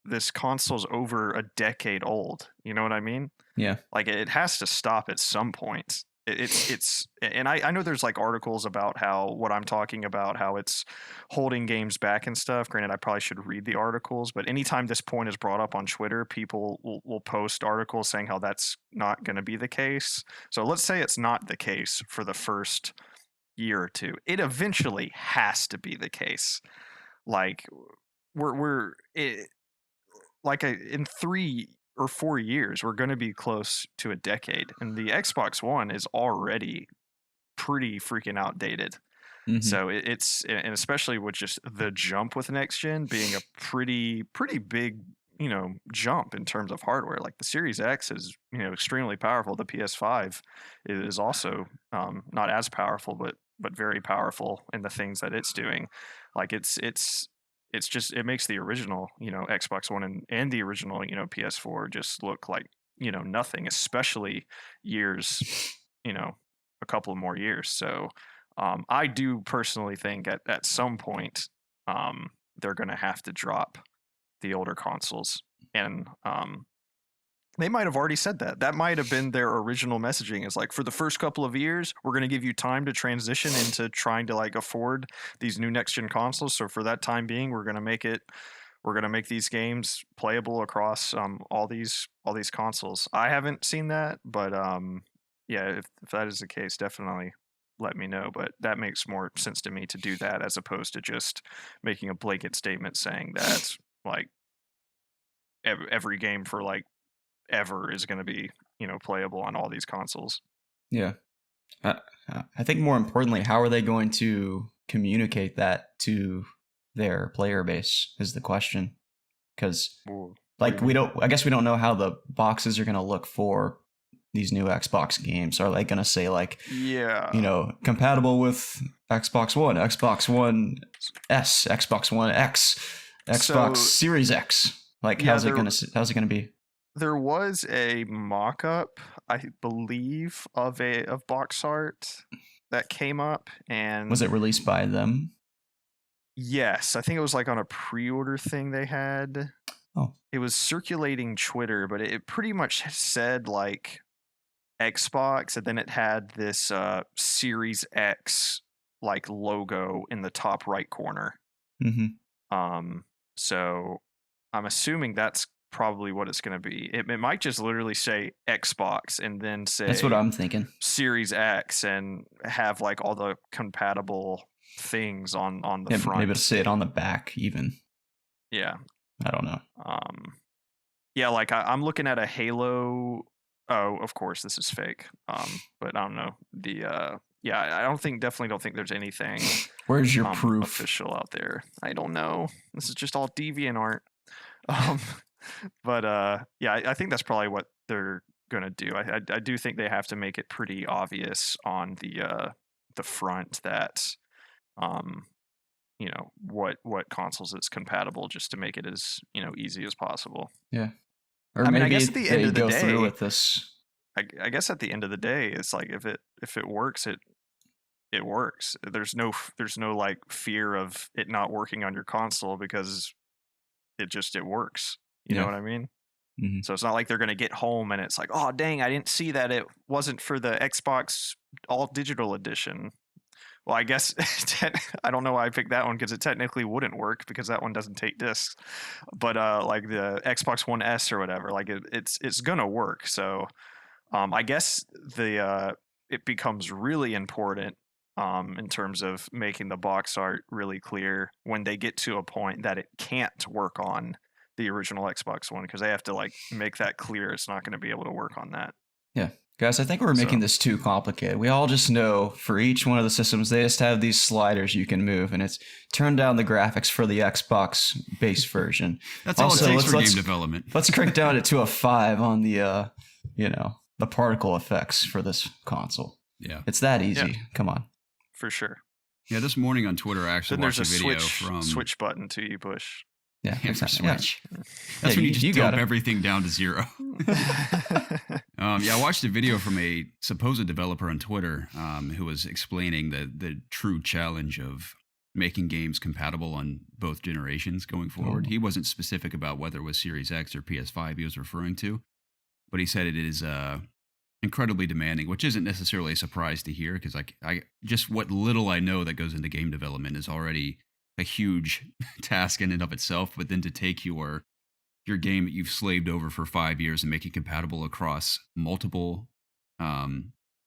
this console's over a decade old. You know what I mean? Yeah. Like it has to stop at some point. It's and I know there's like articles about what I'm talking about, how it's holding games back and stuff. Granted, I probably should read the articles, but anytime this point is brought up on Twitter, people will post articles saying how that's not going to be the case. So let's say it's not the case for the first year or two. It eventually has to be the case. Like in 3 or 4 years, we're going to be close to a decade, and the Xbox One is already pretty freaking outdated. Mm-hmm. So it's, and especially with just the jump with next gen being a pretty big, jump in terms of hardware. Like the Series X is, extremely powerful. The PS5 is also not as powerful, but very powerful in the things that it's doing. Like it's just, it makes the original, Xbox One and the original, PS4 just look like, nothing, especially years, a couple of more years. So I do personally think at some point they're going to have to drop the older consoles. And they might have already said that. That might have been their original messaging, is like, for the first couple of years, we're going to give you time to transition into trying to like afford these new next gen consoles. So for that time being, we're going to make these games playable across all these consoles. I haven't seen that, but yeah, if that is the case, definitely let me know. But that makes more sense to me to do that as opposed to just making a blanket statement saying that like every game for like ever is going to be, playable on all these consoles. Yeah. I think more importantly, how are they going to communicate that to their player base is the question. Because like I guess we don't know how the boxes are going to look for these new Xbox games. Are they going to say like, compatible with Xbox One, Xbox One S, Xbox One X, Xbox Series X? Like, how's it going to be? There was a mock-up, I believe, of box art that came up, and was it released by them? Yes, I think it was like on a pre-order thing they had. Oh, it was circulating Twitter, but it pretty much said like Xbox, and then it had this Series X like logo in the top right corner. Mm-hmm. So I'm assuming that's probably what it's going to be. It might just literally say Xbox and then say, that's what I'm thinking, Series X, and have like all the compatible things on the front. Maybe it'll say it on the back even. Yeah, I don't know. Yeah, like I'm looking at a Halo. Oh, of course this is fake. But I don't know. I definitely don't think there's anything. Where's your proof official out there? I don't know. This is just all DeviantArt. But I think that's probably what they're gonna do. I do think they have to make it pretty obvious on the front that what consoles it's compatible, just to make it as easy as possible. Yeah. Or I mean, I guess at the end of the day, through with this. I guess at the end of the day, it's like if it works, it works. There's no like fear of it not working on your console because it works. You know what I mean? Mm-hmm. So it's not like they're going to get home and it's like, oh, dang, I didn't see that it wasn't for the Xbox all digital edition. Well, I guess I don't know why I picked that one, because it technically wouldn't work because that one doesn't take discs. But like the Xbox One S or whatever, like it's going to work. So I guess it becomes really important in terms of making the box art really clear when they get to a point that it can't work on the original Xbox One, because they have to like make that clear it's not going to be able to work on that. Yeah. Guys, I think we're making this too complicated. We all just know for each one of the systems, they just have these sliders you can move, and it's turn down the graphics for the Xbox base version. That's also, all it takes for game development. Let's crank down it to a 5 on the, the particle effects for this console. Yeah. It's that easy. Yeah. Come on. For sure. Yeah, this morning on Twitter, I actually watched a video from... switch button too you push. Yeah, for exactly. Switch. That's when you just dump everything down to 0. I watched a video from a supposed developer on Twitter who was explaining the true challenge of making games compatible on both generations going forward. He wasn't specific about whether it was Series X or PS5 he was referring to, but he said it is incredibly demanding, which isn't necessarily a surprise to hear, because I just what little I know that goes into game development is already a huge task in and of itself. But then to take your game that you've slaved over for 5 years and make it compatible across multiple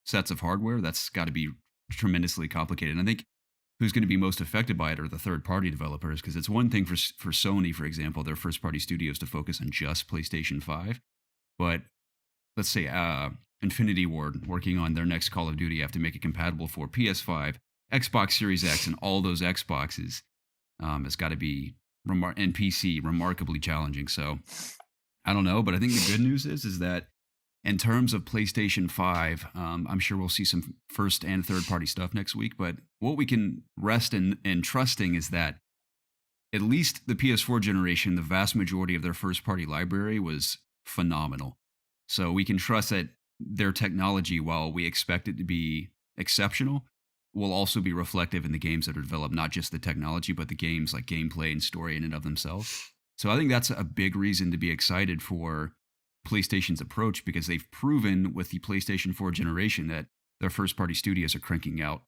sets of hardware, that's got to be tremendously complicated. And I think who's going to be most affected by it are the third-party developers, because it's one thing for Sony, for example, their first-party studios to focus on just PlayStation 5. But let's say Infinity Ward working on their next Call of Duty have to make it compatible for PS5, Xbox Series X, and all those Xboxes. It's got to be and PC remarkably challenging. So I don't know, but I think the good news is that in terms of PlayStation 5, I'm sure we'll see some first and third party stuff next week. But what we can rest in trusting is that at least the PS4 generation, the vast majority of their first party library was phenomenal. So we can trust that their technology, while we expect it to be exceptional, will also be reflective in the games that are developed, not just the technology, but the games like gameplay and story in and of themselves. So I think that's a big reason to be excited for PlayStation's approach, because they've proven with the PlayStation 4 generation that their first-party studios are cranking out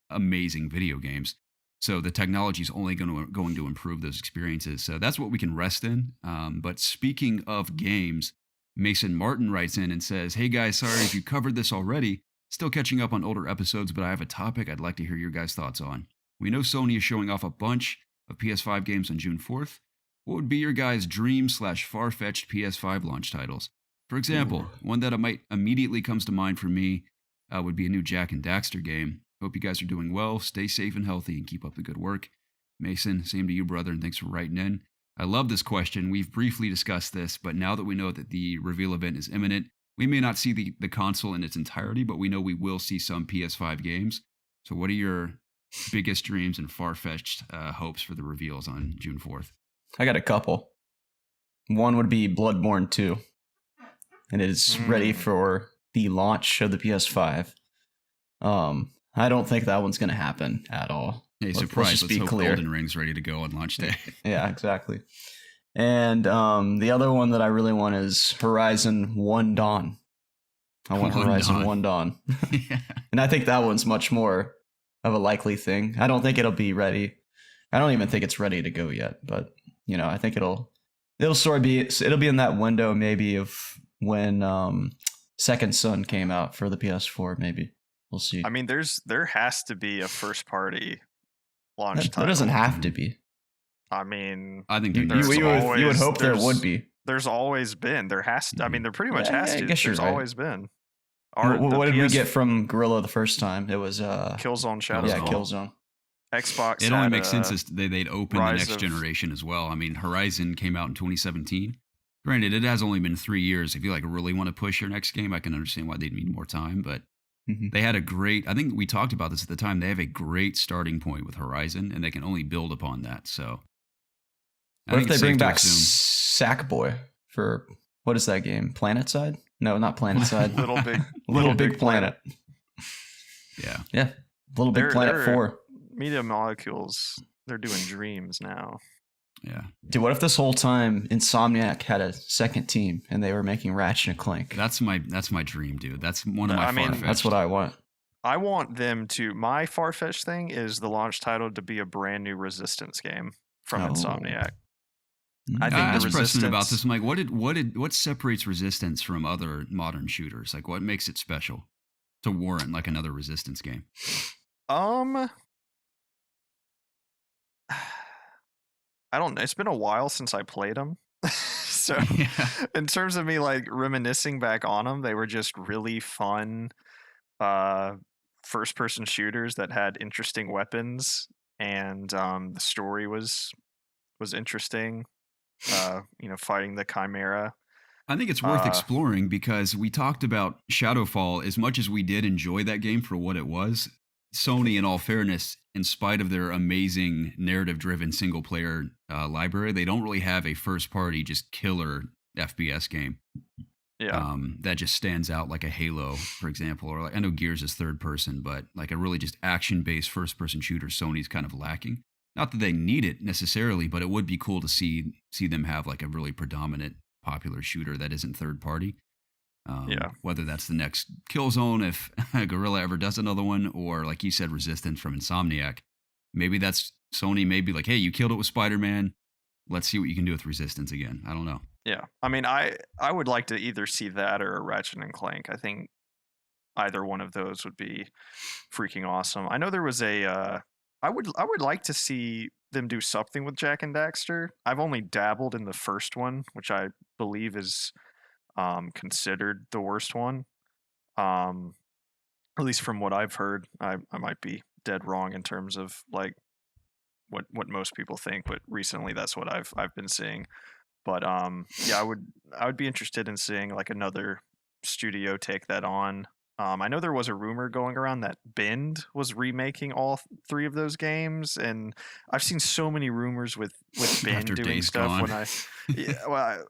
amazing video games. So the technology is only going to improve those experiences. So that's what we can rest in. But speaking of games, Mason Martin writes in and says, "Hey guys, sorry if you covered this already. Still catching up on older episodes, but I have a topic I'd like to hear your guys' thoughts on. We know Sony is showing off a bunch of PS5 games on June 4th. What would be your guys' dream/far-fetched PS5 launch titles? For example, one that might immediately comes to mind for me would be a new Jak and Daxter game. Hope you guys are doing well. Stay safe and healthy and keep up the good work." Mason, same to you, brother, and thanks for writing in. I love this question. We've briefly discussed this, but now that we know that the reveal event is imminent, we may not see the console in its entirety, but we know we will see some PS5 games. So what are your biggest dreams and far-fetched hopes for the reveals on June 4th? I got a couple. One would be Bloodborne 2. And it is ready for the launch of the PS5. I don't think that one's going to happen at all. Hey, surprise. Let's hope Golden Ring's ready to go on launch day. Yeah, exactly. And the other one that I really want is Horizon 1 Dawn. I want Horizon 1 Dawn. Yeah. And I think that one's much more of a likely thing. I don't think it'll be ready. I don't even think it's ready to go yet. But, I think it'll sort of be in that window maybe of when Second Son came out for the PS4, maybe. We'll see. I mean, there has to be a first party launch title. There doesn't have to be. I mean, I think you would hope there would be. There's always been. There has to. I mean, there pretty much has to. I guess there's right. always been. What did we get from Guerrilla the first time? It was Killzone Shadow. Yeah, Killzone. Xbox. It only makes sense as they'd open the next of generation as well. I mean, Horizon came out in 2017. Granted, it has only been 3 years. If you really want to push your next game, I can understand why they'd need more time. But they had a great, I think we talked about this at the time, they have a great starting point with Horizon, and they can only build upon that. So what if they bring back Sackboy for, what is that game? PlanetSide? No, not PlanetSide. Little Big Planet. Yeah. Yeah. Little Big Planet 4. Media Molecules, they're doing Dreams now. Yeah. Dude, what if this whole time Insomniac had a second team and they were making Ratchet and Clank? That's my dream, dude. That's one of my far-fetched. That's what I want. I want them to. My far-fetched thing is the launch title to be a brand new Resistance game from Insomniac. I think asked Preston about this. I'm like, what separates Resistance from other modern shooters? Like, what makes it special to warrant like another Resistance game? I don't know. It's been a while since I played them. So in terms of me like reminiscing back on them, they were just really fun first person shooters that had interesting weapons, and the story was interesting. Fighting the Chimera. I think it's worth exploring because we talked about Shadowfall. As much as we did enjoy that game for what it was, Sony, in all fairness, in spite of their amazing narrative-driven single-player library, they don't really have a first-party, just killer FPS game. Yeah. That just stands out like a Halo, for example, or like, I know Gears is third person, but like a really just action-based first-person shooter, Sony's kind of lacking. Not that they need it necessarily, but it would be cool to see them have like a really predominant popular shooter that isn't third party. Whether that's the next Killzone, if Guerrilla ever does another one, or like you said, Resistance from Insomniac. Maybe that's Sony. Maybe like, hey, you killed it with Spider-Man. Let's see what you can do with Resistance again. I don't know. Yeah, I mean, I would like to either see that or a Ratchet and Clank. I think either one of those would be freaking awesome. I know there was a. I would like to see them do something with Jak and Daxter. I've only dabbled in the first one, which I believe is considered the worst one. At least from what I've heard. I might be dead wrong in terms of like what most people think, but recently that's what I've been seeing. But yeah, I would be interested in seeing like another studio take that on. I know there was a rumor going around that Bend was remaking all three of those games, and I've seen so many rumors with Bend doing stuff gone. when I well,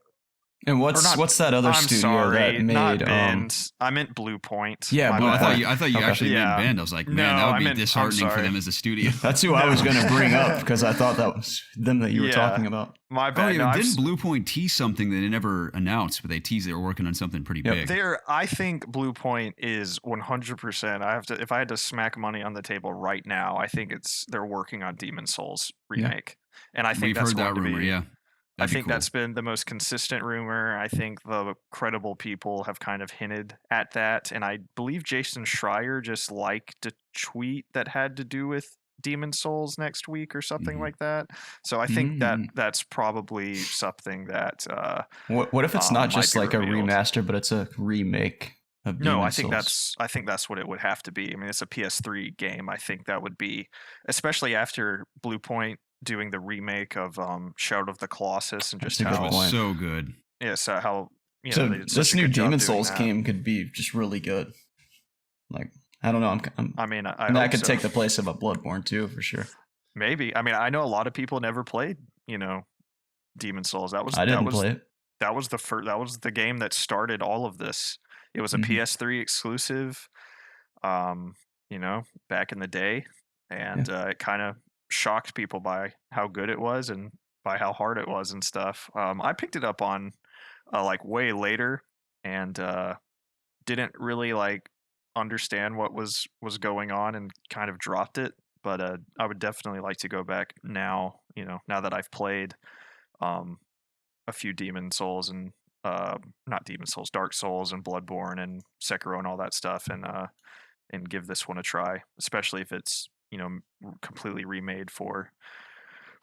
and what's that other studio that made? Not Bend. I meant Blue Point. Yeah, I thought you actually meant Bend. I was like, man, that would be disheartening for them as a studio. That's who I was going to bring up because I thought that was them that you were talking about. My bad. Didn't Blue Point tease something that they never announced, but they teased they were working on something pretty big? I think Blue Point is 100%. If I had to smack money on the table right now, I think they're working on Demon Souls remake, and I think we've heard that rumor. Yeah. I think that's been the most consistent rumor. I think the credible people have kind of hinted at that. And I believe Jason Schreier just liked a tweet that had to do with Demon Souls next week or something like that. So I think that's probably something that... what if it's not just like revealed. A remaster, but it's a remake of Demon Souls? I think that's what it would have to be. I mean, it's a PS3 game. I think that would be... Especially after Blue Point doing the remake of Shout of the Colossus and just how it was so good. Yeah, so how this new Demon Souls game could be just really good. Like I don't know, I could take the place of a Bloodborne too for sure. Maybe. I mean, I know a lot of people never played, Demon Souls. I didn't play it. That was the game that started all of this. It was a PS3 exclusive, back in the day, and it kind of shocked people by how good it was and by how hard it was and stuff. I picked it up on like way later and didn't really like understand what was going on and kind of dropped it. But I would definitely like to go back now, now that I've played a few Demon Souls and not Demon Souls, Dark Souls and Bloodborne and Sekiro and all that stuff, and give this one a try, especially if it's completely remade for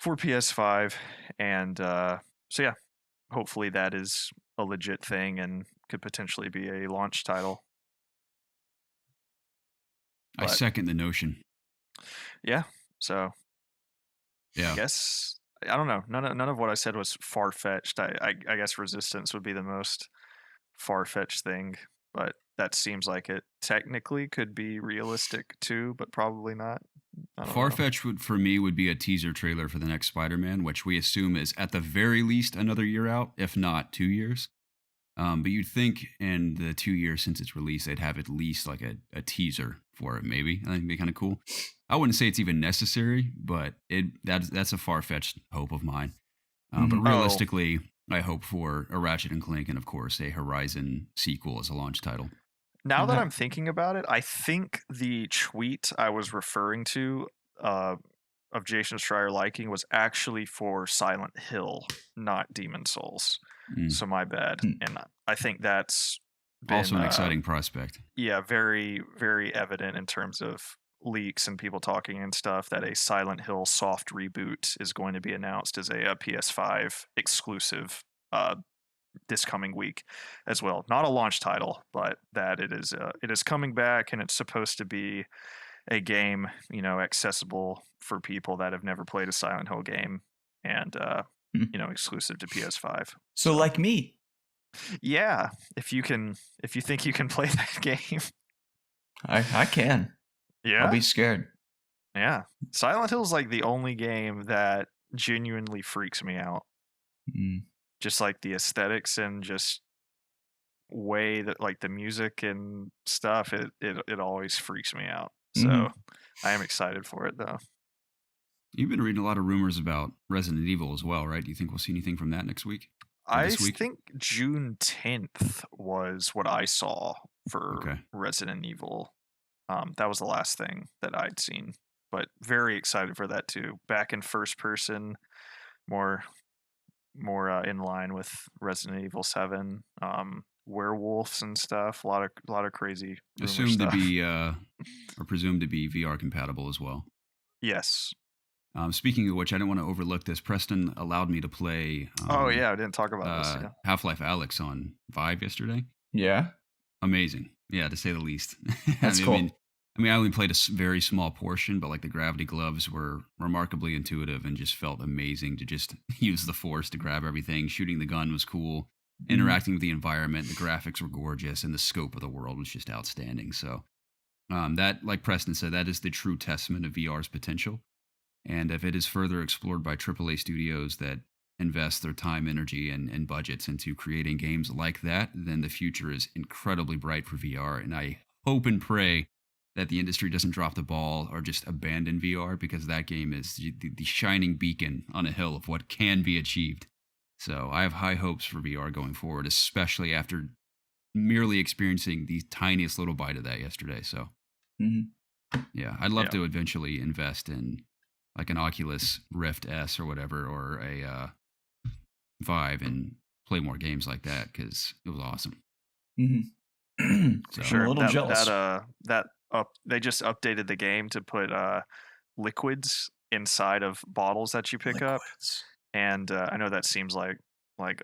PS5. And so yeah, hopefully that is a legit thing and could potentially be a launch title. I second the notion. Yeah. So yeah, I guess I don't know. None of what I said was far fetched. I guess Resistance would be the most far fetched thing, but that seems like it technically could be realistic too, but probably not. Far-fetched for me would be a teaser trailer for the next Spider-Man, which we assume is at the very least another year out, if not 2 years. But you'd think in the 2 years since its release, they'd have at least like a teaser for it, maybe. I think it'd be kind of cool. I wouldn't say it's even necessary, but that's a far-fetched hope of mine. But realistically, I hope for a Ratchet and Clank and, of course, a Horizon sequel as a launch title. Now that I'm thinking about it, I think the tweet I was referring to of Jason Schreier liking was actually for Silent Hill, not Demon Souls. So my bad. And I think that's been, also an exciting prospect. Yeah, very, very evident in terms of leaks and people talking and stuff that a Silent Hill soft reboot is going to be announced as a PS5 exclusive this coming week as well. Not a launch title, but that it is coming back, and it's supposed to be a game, accessible for people that have never played a Silent Hill game, and exclusive to PS5. So like me. Yeah, if you think you can play that game. I can. Yeah. I'll be scared. Yeah. Silent Hill is like the only game that genuinely freaks me out. Just like the aesthetics and just way that like the music and stuff, it always freaks me out. So I am excited for it though. You've been reading a lot of rumors about Resident Evil as well, right? Do you think we'll see anything from that next week? I think June 10th was what I saw for Resident Evil. That was the last thing that I'd seen, but very excited for that too. Back in first person, more in line with Resident Evil 7. Werewolves and stuff. A lot of crazy. Assumed to be or presumed to be VR compatible as well. Yes. Speaking of which, I didn't want to overlook this. Preston allowed me to play. I didn't talk about this. Yeah. Half-Life Alyx on Vive yesterday. Yeah. Amazing. Yeah, to say the least. That's cool. I only played a very small portion, but like the gravity gloves were remarkably intuitive and just felt amazing to just use the force to grab everything. Shooting the gun was cool. Interacting with the environment, the graphics were gorgeous, and the scope of the world was just outstanding. So that, like Preston said, that is the true testament of VR's potential. And if it is further explored by AAA studios that invest their time, energy, and budgets into creating games like that, then the future is incredibly bright for VR. And I hope and pray that the industry doesn't drop the ball or just abandon VR, because that game is the shining beacon on a hill of what can be achieved. So I have high hopes for VR going forward, especially after merely experiencing the tiniest little bite of that yesterday. So yeah, I'd love to eventually invest in like an Oculus Rift S or whatever, or a Vive, and play more games like that, because it was awesome. So sure, I'm a little jealous. They just updated the game to put liquids inside of bottles that you pick up, and I know that seems like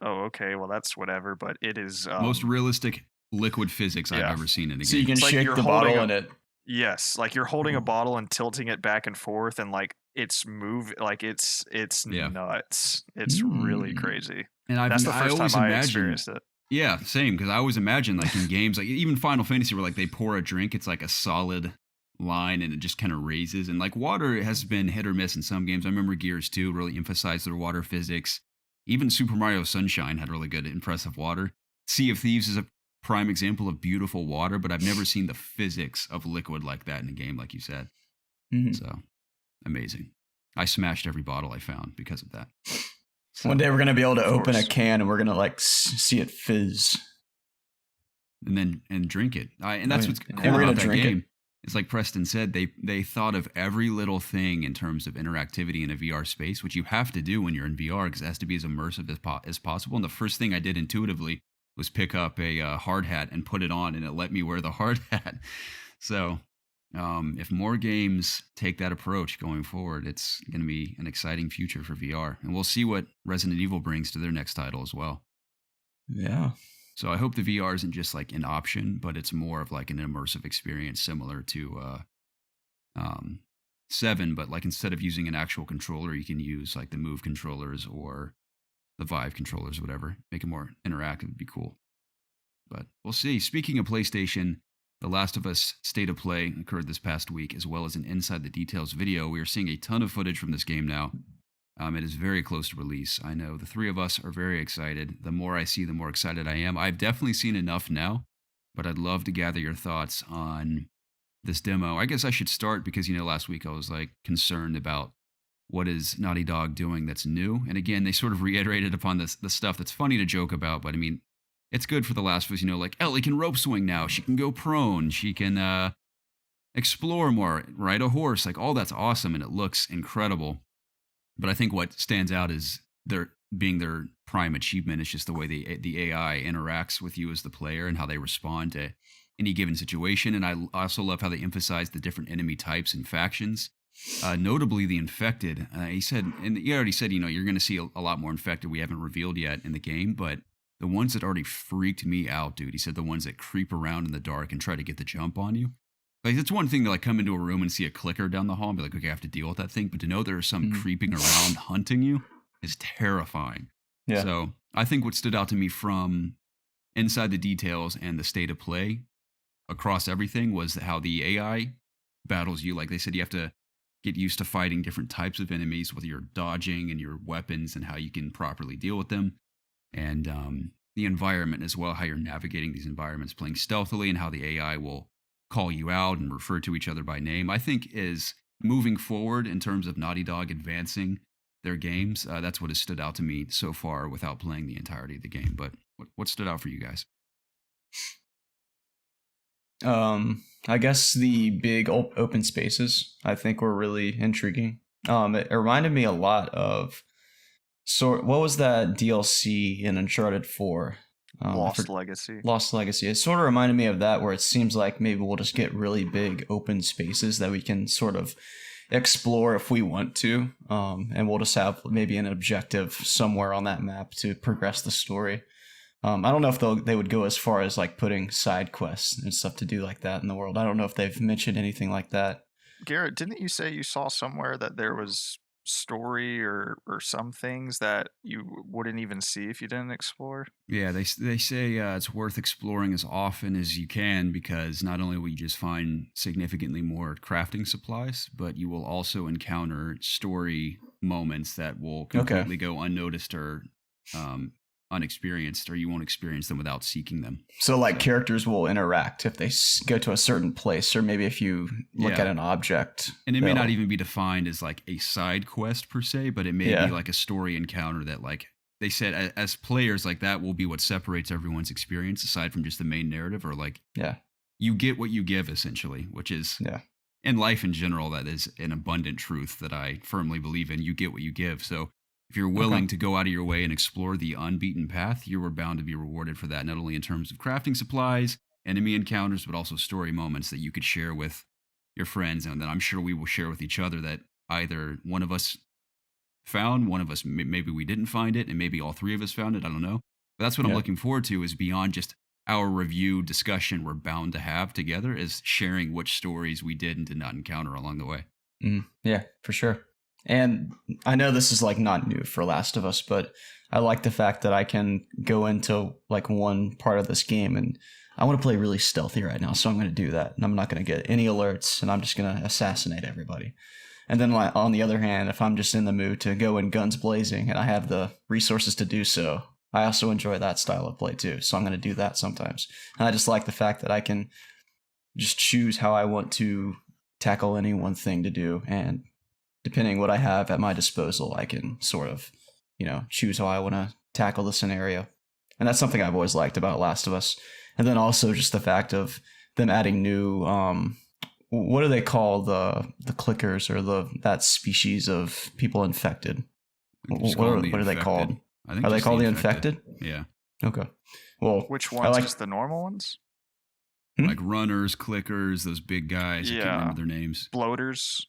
oh, okay, well that's whatever, but it is most realistic liquid physics I've ever seen in a game. So you can shake the bottle in it. Yes, like you're holding a bottle and tilting it back and forth, and like it's nuts. It's really crazy. And that's the first time I experienced it. Yeah, same, because I always imagine like in games, like even Final Fantasy, where like they pour a drink, it's like a solid line and it just kind of raises. And like water has been hit or miss in some games. I remember Gears 2 really emphasized their water physics. Even Super Mario Sunshine had really good, impressive water. Sea of Thieves is a prime example of beautiful water, but I've never seen the physics of liquid like that in a game, like you said. So amazing. I smashed every bottle I found because of that. So, one day we're going to be able to open a can and we're going to like see it fizz. And drink it. And that's what's cool about that game. It's like Preston said, they thought of every little thing in terms of interactivity in a VR space, which you have to do when you're in VR, because it has to be as immersive as possible. And the first thing I did intuitively was pick up a hard hat and put it on, and it let me wear the hard hat. So if more games take that approach going forward, it's going to be an exciting future for VR. And we'll see what Resident Evil brings to their next title as well. Yeah. So I hope the VR isn't just like an option, but it's more of like an immersive experience similar to 7. But like instead of using an actual controller, you can use like the Move controllers or the Vive controllers, whatever. Make it more interactive would be cool. But we'll see. Speaking of PlayStation, The Last of Us State of Play occurred this past week, as well as an Inside the Details video. We are seeing a ton of footage from this game now. It is very close to release. I know the three of us are very excited. The more I see, the more excited I am. I've definitely seen enough now, but I'd love to gather your thoughts on this demo. I guess I should start because, last week I was like concerned about what is Naughty Dog doing that's new. And again, they sort of reiterated upon the stuff that's funny to joke about, but I mean, it's good for The Last of Us, like Ellie can rope swing now. She can go prone. She can explore more, ride a horse. Like all that's awesome, and it looks incredible. But I think what stands out is their prime achievement is just the way the AI interacts with you as the player and how they respond to any given situation. And I also love how they emphasize the different enemy types and factions. Notably, the infected. He already said, you're going to see a lot more infected we haven't revealed yet in the game, but the ones that already freaked me out, dude. He said the ones that creep around in the dark and try to get the jump on you. Like, it's one thing to like come into a room and see a clicker down the hall and be like, okay, I have to deal with that thing. But to know there is some creeping around hunting you is terrifying. Yeah. So I think what stood out to me from Inside the Details and the State of Play across everything was how the AI battles you like. They said you have to get used to fighting different types of enemies with your dodging and your weapons and how you can properly deal with them. And the environment as well, how you're navigating these environments, playing stealthily, and how the AI will call you out and refer to each other by name, I think is moving forward in terms of Naughty Dog advancing their games. That's what has stood out to me so far without playing the entirety of the game. But what stood out for you guys? I guess the big open spaces I think were really intriguing. It reminded me a lot of what was that DLC in Uncharted 4? Lost Legacy. Lost Legacy. It sort of reminded me of that, where it seems like maybe we'll just get really big open spaces that we can sort of explore if we want to, and we'll just have maybe an objective somewhere on that map to progress the story. I don't know if they would go as far as like putting side quests and stuff to do like that in the world. I don't know if they've mentioned anything like that. Garrett, didn't you say you saw somewhere that there was story or some things that you wouldn't even see if you didn't explore? Yeah, they say it's worth exploring as often as you can, because not only will you just find significantly more crafting supplies, but you will also encounter story moments that will completely go unnoticed or unexperienced, or you won't experience them without seeking them. So like characters will interact if they go to a certain place, or maybe if you look at an object. And it may not even be defined as like a side quest per se, but it may be like a story encounter that, like they said, as players, like that will be what separates everyone's experience aside from just the main narrative, or like you get what you give essentially, which is in life in general, that is an abundant truth that I firmly believe in. You get what you give. So if you're willing to go out of your way and explore the unbeaten path, you are bound to be rewarded for that, not only in terms of crafting supplies, enemy encounters, but also story moments that you could share with your friends, and that I'm sure we will share with each other, that either one of us found, one of us, maybe we didn't find it, and maybe all three of us found it, I don't know. But that's what I'm looking forward to, is beyond just our review discussion we're bound to have together, is sharing which stories we did and did not encounter along the way. Yeah, for sure. And I know this is like not new for Last of Us, but I like the fact that I can go into like one part of this game and I want to play really stealthy right now, so I'm going to do that. And I'm not going to get any alerts, and I'm just going to assassinate everybody. And then like, on the other hand, if I'm just in the mood to go in guns blazing and I have the resources to do so, I also enjoy that style of play too. So I'm going to do that sometimes. And I just like the fact that I can just choose how I want to tackle any one thing to do, and depending what I have at my disposal, I can sort of, choose how I want to tackle the scenario. And that's something I've always liked about Last of Us. And then also just the fact of them adding new, what do they call the clickers, or that species of people infected? What are they called? Are they called the infected? Yeah. Okay. Well, which ones? Just the normal ones? Like runners, clickers, those big guys. I can't remember their names. Bloaters.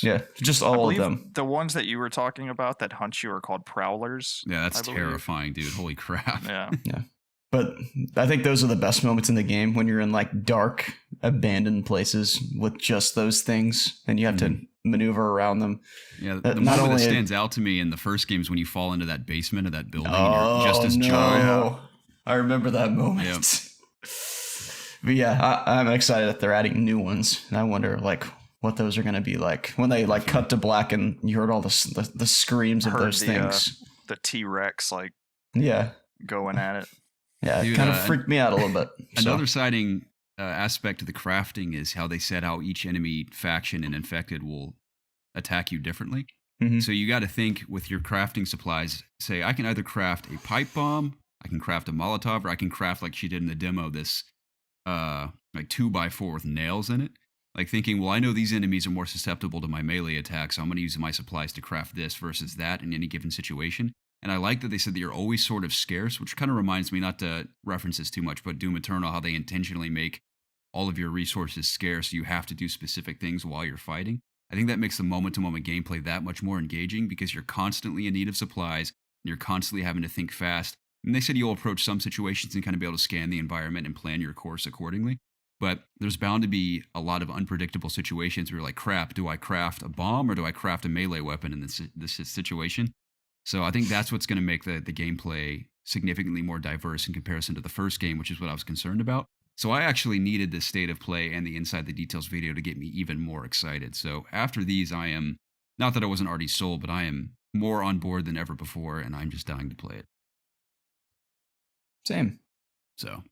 Yeah, just all of them. The ones that you were talking about that hunt you are called prowlers. Yeah, that's terrifying, dude. Holy crap. Yeah. But I think those are the best moments in the game, when you're in like dark, abandoned places with just those things, and you have to maneuver around them. Yeah, the moment that stands out to me in the first game is when you fall into that basement of that building and you're just as giant. I remember that moment. Yep. But yeah, I'm excited that they're adding new ones, and I wonder like what those are going to be like when they like cut to black and you heard all the screams of those things. The T-Rex going at it. Yeah, it kind of freaked me out a little bit. Another exciting aspect of the crafting is how they said how each enemy faction and infected will attack you differently. So you got to think with your crafting supplies. Say, I can either craft a pipe bomb, I can craft a Molotov, or I can craft, like she did in the demo, this like 2x4 with nails in it. Like thinking, well, I know these enemies are more susceptible to my melee attacks, so I'm going to use my supplies to craft this versus that in any given situation. And I like that they said that you're always sort of scarce, which kind of reminds me, not to reference this too much, but Doom Eternal, how they intentionally make all of your resources scarce. You have to do specific things while you're fighting. I think that makes the moment-to-moment gameplay that much more engaging, because you're constantly in need of supplies, and you're constantly having to think fast. And they said you'll approach some situations and kind of be able to scan the environment and plan your course accordingly. But there's bound to be a lot of unpredictable situations where you're like, crap, do I craft a bomb or do I craft a melee weapon in this situation? So I think that's what's going to make the gameplay significantly more diverse in comparison to the first game, which is what I was concerned about. So I actually needed this state of play and the Inside the Details video to get me even more excited. So after these, I am, not that I wasn't already sold, but I am more on board than ever before, and I'm just dying to play it. Same. So.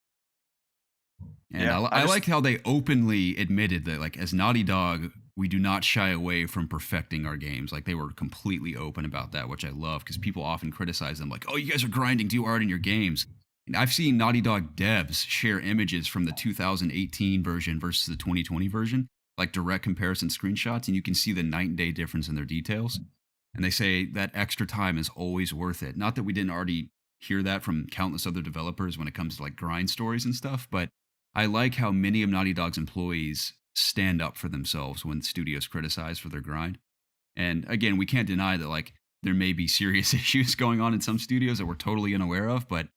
And yeah, I like how they openly admitted that, like, as Naughty Dog, we do not shy away from perfecting our games. Like, they were completely open about that, which I love, because people often criticize them, like, oh, you guys are grinding too hard in your games. And I've seen Naughty Dog devs share images from the 2018 version versus the 2020 version, like direct comparison screenshots, and you can see the night and day difference in their details. And they say that extra time is always worth it. Not that we didn't already hear that from countless other developers when it comes to, like, grind stories and stuff, but I like how many of Naughty Dog's employees stand up for themselves when studios criticize for their grind. And again, we can't deny that, like, there may be serious issues going on in some studios that we're totally unaware of, but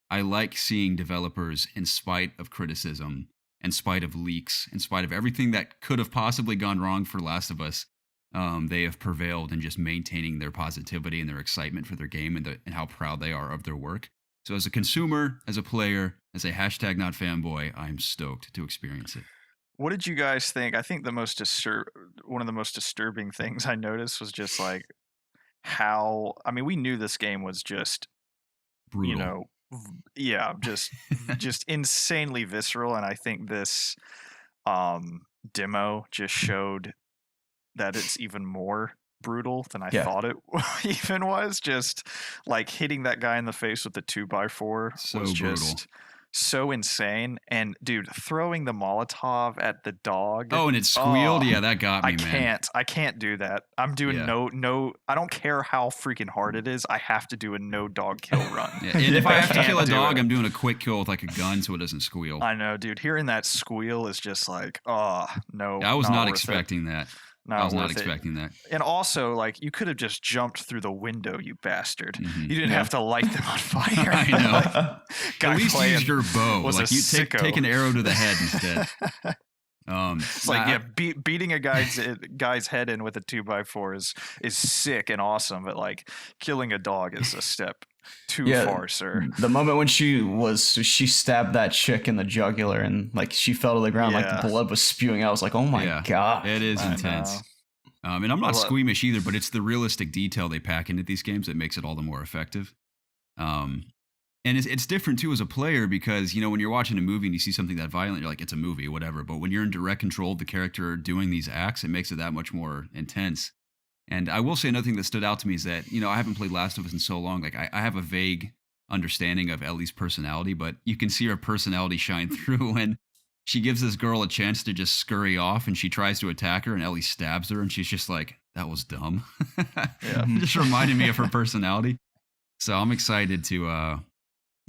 I like seeing developers, in spite of criticism, in spite of leaks, in spite of everything that could have possibly gone wrong for Last of Us, they have prevailed in just maintaining their positivity and their excitement for their game and how proud they are of their work. So as a consumer, as a player, as a #NotFanboy, I'm stoked to experience it. What did you guys think? I think one of the most disturbing things I noticed was just like how, I mean, we knew this game was just Brutal. Just insanely visceral, and I think this demo just showed that it's even more brutal than I thought it even was. Just like hitting that guy in the face with the 2x4 was just so insane. And dude, throwing the Molotov at the dog. Oh, and it squealed. Yeah, that got me, man. I can't do that. I'm doing no. I don't care how freaking hard it is. I have to do a no dog kill run. Yeah, and if I have to kill a dog, I'm doing a quick kill with like a gun so it doesn't squeal. I know, dude. Hearing that squeal is just like, oh no. I was not expecting that. I was not expecting that. And also, like, you could have just jumped through the window, you bastard. Mm-hmm. You didn't have to light them on fire. I know. At least use your bow. Like, you take an arrow to the head instead. It's like, beating a guy's head in with a 2x4 is sick and awesome, but like killing a dog is a step too far, sir. The moment when she stabbed that chick in the jugular and like she fell to the ground, like the blood was spewing out. I was like, oh my god, it is intense. And I'm not squeamish either, but it's the realistic detail they pack into these games that makes it all the more effective. And it's different too as a player because, you know, when you're watching a movie and you see something that violent, you're like, it's a movie, whatever. But when you're in direct control of the character doing these acts, it makes it that much more intense. And I will say another thing that stood out to me is that, you know, I haven't played Last of Us in so long. Like, I have a vague understanding of Ellie's personality, but you can see her personality shine through when she gives this girl a chance to just scurry off and she tries to attack her and Ellie stabs her and she's just like, that was dumb. It just reminded me of her personality. So I'm excited to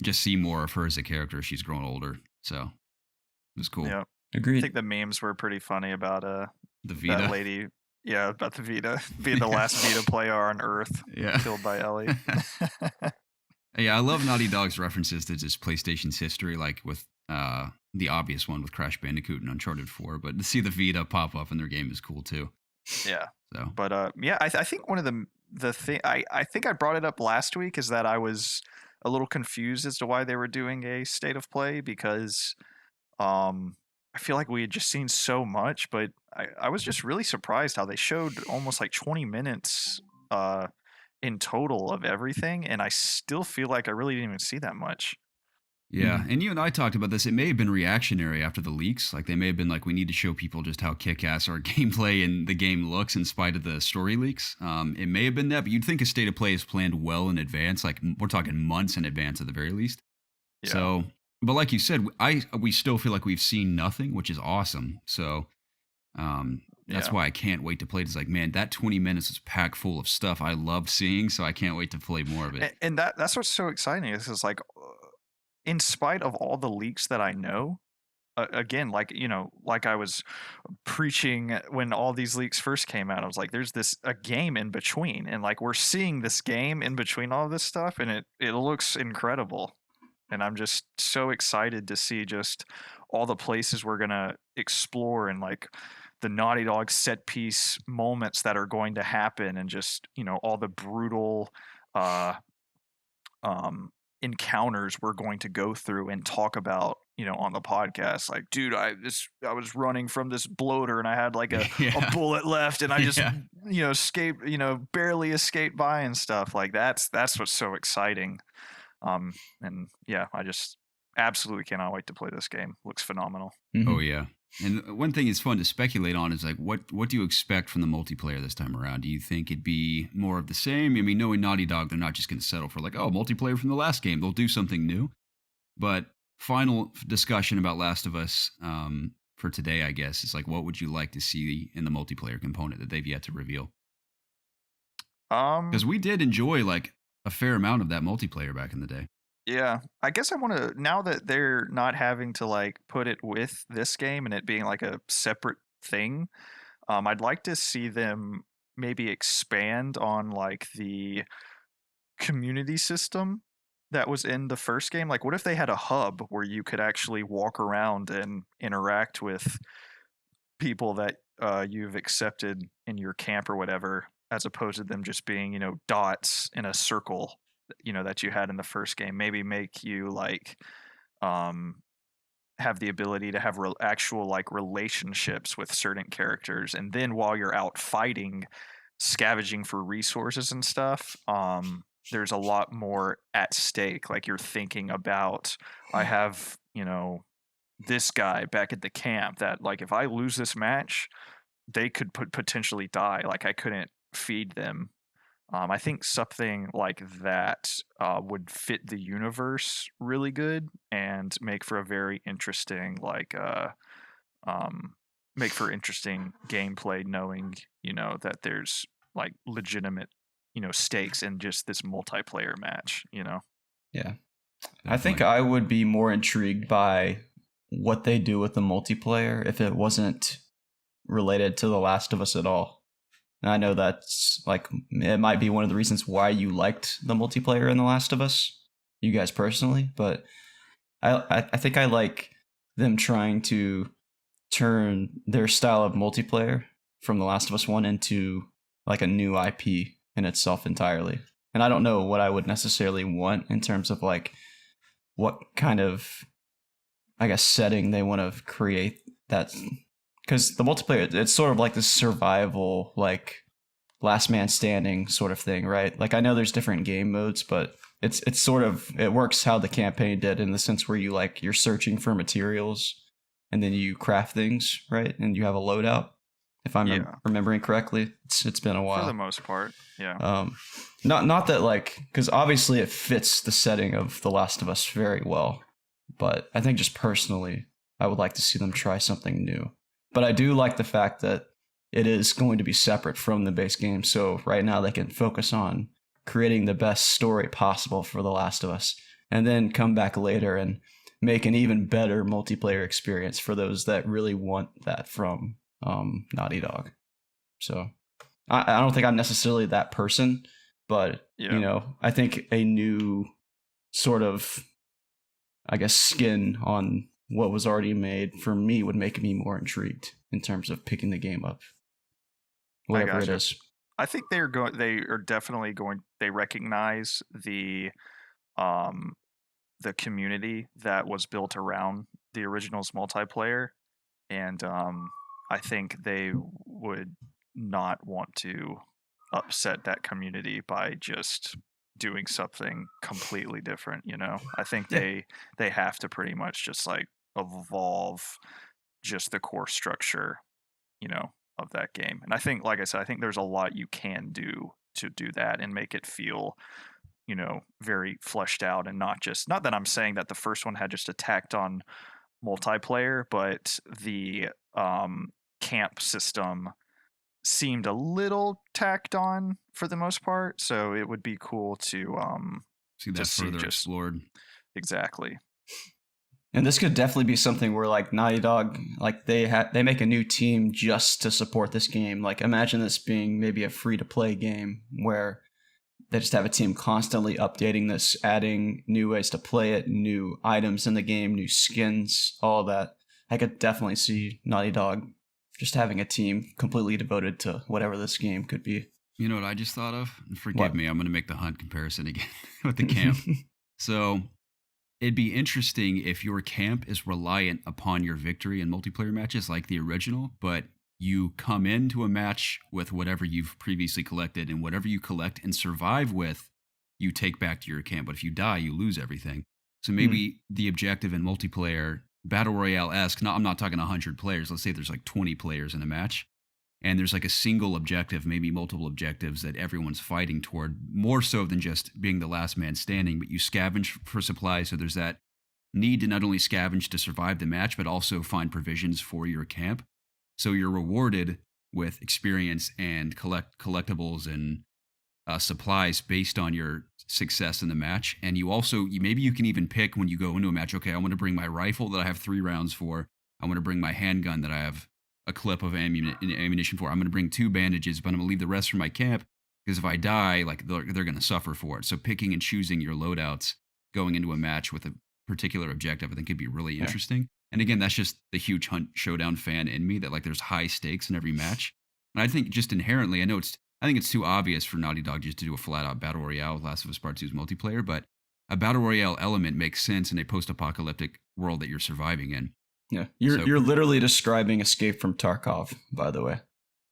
just see more of her as a character as she's grown older. So it was cool. Yeah. Agreed. I think the memes were pretty funny about the Vita. That lady. Yeah, about the Vita being the last Vita player on Earth killed by Ellie. Yeah, I love Naughty Dog's references to just PlayStation's history, like with the obvious one with Crash Bandicoot and Uncharted 4. But to see the Vita pop up in their game is cool too. Yeah. So, but I think one of the thing I think I brought it up last week is that I was a little confused as to why they were doing a state of play because I feel like we had just seen so much, but I was just really surprised how they showed almost like 20 minutes in total of everything, and I still feel like I really didn't even see that much. Yeah, and you and I talked about this. It may have been reactionary after the leaks. Like, they may have been like, we need to show people just how kick-ass our gameplay and the game looks in spite of the story leaks. It may have been that, but you'd think a state of play is planned well in advance. Like, we're talking months in advance at the very least. Yeah. So, but like you said, we still feel like we've seen nothing, which is awesome. So that's why I can't wait to play it. It's like, man, that 20 minutes is packed full of stuff I love seeing, so I can't wait to play more of it. And that's what's so exciting. Is like, in spite of all the leaks that I know, again, like, you know, like I was preaching when all these leaks first came out, I was like, there's a game in between, and like we're seeing this game in between all this stuff, and it looks incredible. And I'm just so excited to see just all the places we're going to explore and like the Naughty Dog set piece moments that are going to happen and just, you know, all the brutal encounters we're going to go through and talk about on the podcast, like, dude, I was running from this bloater and I had like a bullet left and I just escaped, barely escaped by and stuff. Like that's what's so exciting. And yeah, I just absolutely cannot wait to play this game. Looks phenomenal. Mm-hmm. Oh yeah. And one thing is fun to speculate on is like, what do you expect from the multiplayer this time around? Do you think it'd be more of the same? I mean, knowing Naughty Dog, they're not just going to settle for like, oh, multiplayer from the last game. They'll do something new. But final discussion about Last of Us for today, I guess, is like, what would you like to see in the multiplayer component that they've yet to reveal? Because we did enjoy like a fair amount of that multiplayer back in the day. Yeah, I guess I want to, now that they're not having to like put it with this game and it being like a separate thing, I'd like to see them maybe expand on like the community system that was in the first game. Like, what if they had a hub where you could actually walk around and interact with people that you've accepted in your camp or whatever, as opposed to them just being, dots in a circle, that you had in the first game. Maybe make you like have the ability to have actual like relationships with certain characters, and then while you're out fighting, scavenging for resources and stuff, there's a lot more at stake. Like you're thinking about, I have this guy back at the camp that, like, if I lose this match, they could potentially die. Like I couldn't feed them. I think something like that would fit the universe really good and make for a very interesting, make for interesting gameplay, knowing, that there's like legitimate, stakes in just this multiplayer match, Yeah. Definitely. I think I would be more intrigued by what they do with the multiplayer if it wasn't related to The Last of Us at all. And I know that's like, it might be one of the reasons why you liked the multiplayer in The Last of Us, you guys personally, but I think I like them trying to turn their style of multiplayer from The Last of Us 1 into like a new IP in itself entirely. And I don't know what I would necessarily want in terms of like what kind of, I guess, setting they want to create that. Because the multiplayer, it's sort of like this survival, like last man standing sort of thing, right? Like I know there's different game modes, but it's sort of, it works how the campaign did in the sense where you're searching for materials and then you craft things, right? And you have a loadout. If I'm remembering correctly, it's been a while. For the most part, yeah. Not that like, because obviously it fits the setting of The Last of Us very well, but I think just personally, I would like to see them try something new. But I do like the fact that it is going to be separate from the base game. So right now they can focus on creating the best story possible for The Last of Us, and then come back later and make an even better multiplayer experience for those that really want that from Naughty Dog. So I don't think I'm necessarily that person, but I think a new sort of, I guess, skin on what was already made for me would make me more intrigued in terms of picking the game up, whatever it is. I think they are definitely going. They recognize the community that was built around the original's multiplayer, and I think they would not want to upset that community by just doing something completely different. I think they have to pretty much just like evolve just the core structure, of that game. And I think, like I said, I think there's a lot you can do to do that and make it feel, very fleshed out, and not that I'm saying that the first one had just a tacked on multiplayer, but the camp system seemed a little tacked on for the most part. So it would be cool to see that further explored. Exactly. And this could definitely be something where like Naughty Dog, like they make a new team just to support this game. Like imagine this being maybe a free to play game where they just have a team constantly updating this, adding new ways to play it, new items in the game, new skins, all that. I could definitely see Naughty Dog just having a team completely devoted to whatever this game could be. You know what I just thought of? Forgive me, I'm going to make the Hunt comparison again with the camp. So it'd be interesting if your camp is reliant upon your victory in multiplayer matches like the original, but you come into a match with whatever you've previously collected, and whatever you collect and survive with, you take back to your camp. But if you die, you lose everything. So maybe the objective in multiplayer, Battle Royale-esque, I'm not talking 100 players. Let's say there's like 20 players in a match, and there's like a single objective, maybe multiple objectives that everyone's fighting toward, more so than just being the last man standing. But you scavenge for supplies, so there's that need to not only scavenge to survive the match, but also find provisions for your camp. So you're rewarded with experience and collectibles and supplies based on your success in the match. And you also, maybe you can even pick when you go into a match, okay, I want to bring my rifle that I have 3 rounds for. I want to bring my handgun that I have a clip of ammunition for. I'm going to bring 2 bandages, but I'm going to leave the rest for my camp, because if I die, like they're going to suffer for it. So picking and choosing your loadouts going into a match with a particular objective, I think could be really interesting. And again, that's just the huge Hunt Showdown fan in me, that like there's high stakes in every match. And I think just inherently, I think it's too obvious for Naughty Dog just to do a flat out Battle Royale with Last of Us Part 2's multiplayer, but a Battle Royale element makes sense in a post-apocalyptic world that you're surviving in. Yeah, you're literally describing Escape from Tarkov, by the way.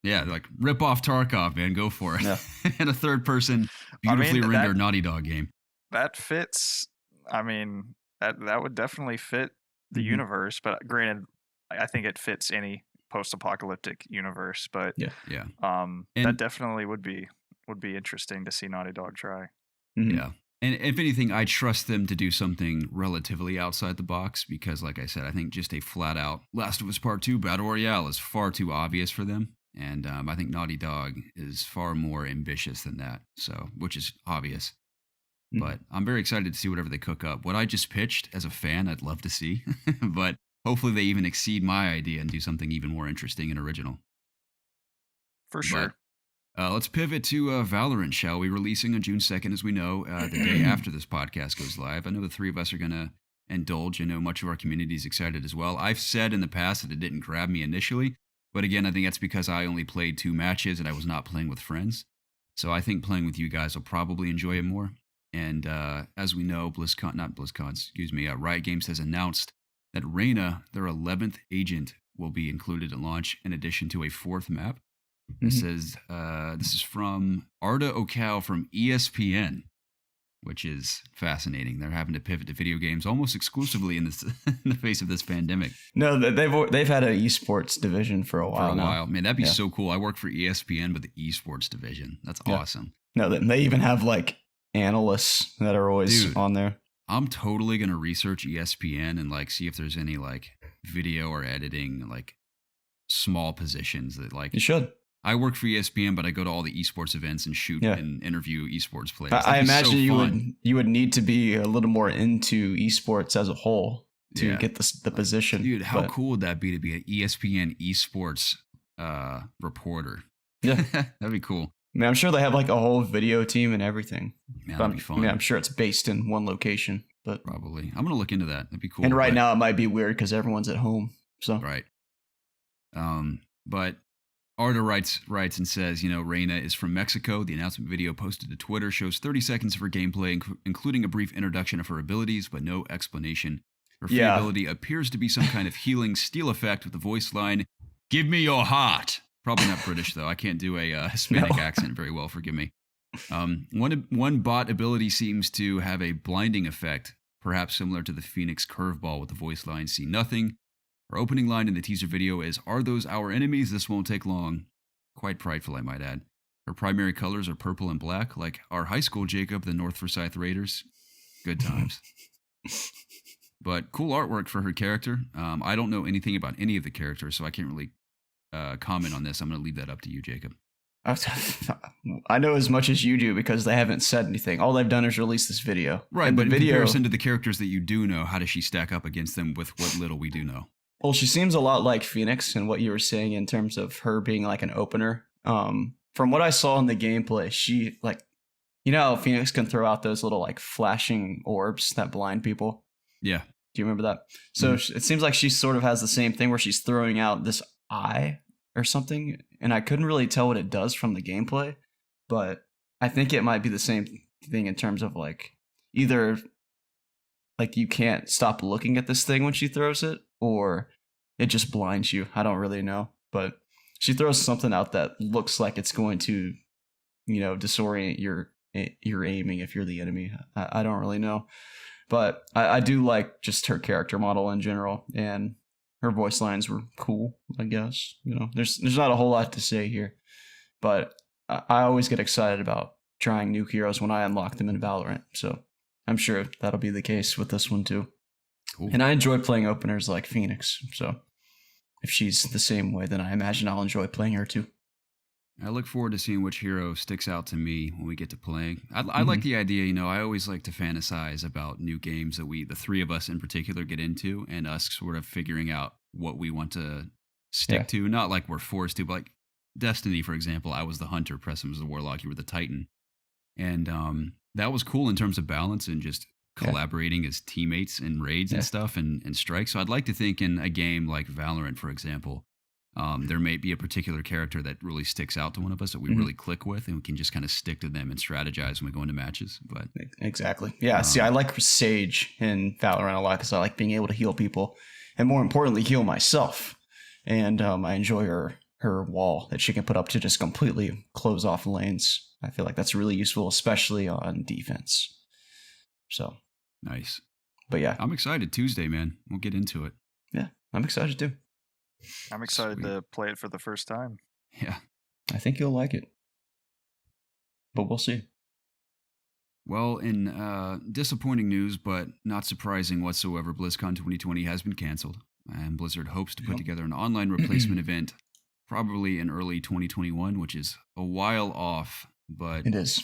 Yeah, like rip off Tarkov, man, go for it. Yeah. And a third person, beautifully rendered Naughty Dog game. That fits. I mean, that would definitely fit the universe, but granted, I think it fits any post-apocalyptic universe. But that definitely would be interesting to see Naughty Dog try. Yeah. And if anything, I trust them to do something relatively outside the box, because, like I said, I think just a flat-out Last of Us Part 2 Battle Royale is far too obvious for them. And I think Naughty Dog is far more ambitious than that, so which is obvious. But I'm very excited to see whatever they cook up. What I just pitched as a fan, I'd love to see. But hopefully they even exceed my idea and do something even more interesting and original. For sure. But, let's pivot to Valorant, shall we? Releasing on June 2nd, as we know, the day after this podcast goes live. I know the 3 of us are going to indulge. I know much of our community is excited as well. I've said in the past that it didn't grab me initially. But again, I think that's because I only played 2 matches and I was not playing with friends. So I think playing with you guys will probably enjoy it more. And as we know, Riot Games has announced that Reyna, their 11th agent, will be included at launch, in addition to a 4th map. This is from Arda Ocal from ESPN, which is fascinating. They're having to pivot to video games almost exclusively in the face of this pandemic. No, they've had an esports division for a while now. Man, that'd be so cool. I work for ESPN, but the esports division. That's awesome. No, they even have like analysts that are always on there. I'm totally gonna research ESPN and like see if there's any like video or editing like small positions that like you should. I work for ESPN, but I go to all the esports events and shoot and interview esports players. I imagine you would need to be a little more into esports as a whole to get the position. Dude, how cool would that be to be an ESPN esports reporter? Yeah, that'd be cool. I mean, I'm sure they have like a whole video team and everything. Man, that'd be fun. I mean, I'm sure it's based in one location, but probably. I'm gonna look into that. That'd be cool. And right now it might be weird because everyone's at home. So right. But Arda writes and says, Reyna is from Mexico. The announcement video posted to Twitter shows 30 seconds of her gameplay, including a brief introduction of her abilities, but no explanation. Her free ability appears to be some kind of healing steal effect with the voice line, "Give me your heart." Probably not British, though. I can't do a Hispanic accent very well, forgive me. One bot ability seems to have a blinding effect, perhaps similar to the Phoenix curveball with the voice line, "See nothing." Her opening line in the teaser video is, "Are those our enemies? This won't take long." Quite prideful, I might add. Her primary colors are purple and black, like our high school Jacob, the North Forsyth Raiders. Good times. But cool artwork for her character. I don't know anything about any of the characters, so I can't really comment on this. I'm going to leave that up to you, Jacob. I know as much as you do because they haven't said anything. All they've done is release this video. Right, but in comparison to the characters that you do know, how does she stack up against them with what little we do know? Well, she seems a lot like Phoenix in what you were saying in terms of her being like an opener. From what I saw in the gameplay, she like, how Phoenix can throw out those little like flashing orbs that blind people? Yeah. Do you remember that? So it seems like she sort of has the same thing where she's throwing out this eye or something, and I couldn't really tell what it does from the gameplay, but I think it might be the same thing in terms of like either like you can't stop looking at this thing when she throws it, or it just blinds you. I don't really know, but she throws something out that looks like it's going to, disorient your aiming if you're the enemy. I don't really know, but I do like just her character model in general, and her voice lines were cool, I guess. There's not a whole lot to say here, but I always get excited about trying new heroes when I unlock them in Valorant, so I'm sure that'll be the case with this one too. Cool. And I enjoy playing openers like Phoenix, so if she's the same way, then I imagine I'll enjoy playing her too. I look forward to seeing which hero sticks out to me when we get to playing. I like the idea, I always like to fantasize about new games that the three of us in particular, get into, and us sort of figuring out what we want to stick to. Not like we're forced to, but like Destiny, for example, I was the hunter, Preston was the warlock, you were the titan. And that was cool in terms of balance and just collaborating as teammates in raids and stuff and strikes. So I'd like to think in a game like Valorant, for example, there may be a particular character that really sticks out to one of us that we really click with, and we can just kind of stick to them and strategize when we go into matches. But exactly. Yeah. See, I like Sage in Valorant a lot because I like being able to heal people, and more importantly, heal myself. And I enjoy her wall that she can put up to just completely close off lanes. I feel like that's really useful, especially on defense. So nice. But yeah, I'm excited. Tuesday, man. We'll get into it. Yeah, I'm excited too. I'm excited to play it for the first time. Yeah. I think you'll like it. But we'll see. Well, in disappointing news, but not surprising whatsoever, BlizzCon 2020 has been canceled, and Blizzard hopes to put together an online replacement event probably in early 2021, which is a while off, but it is.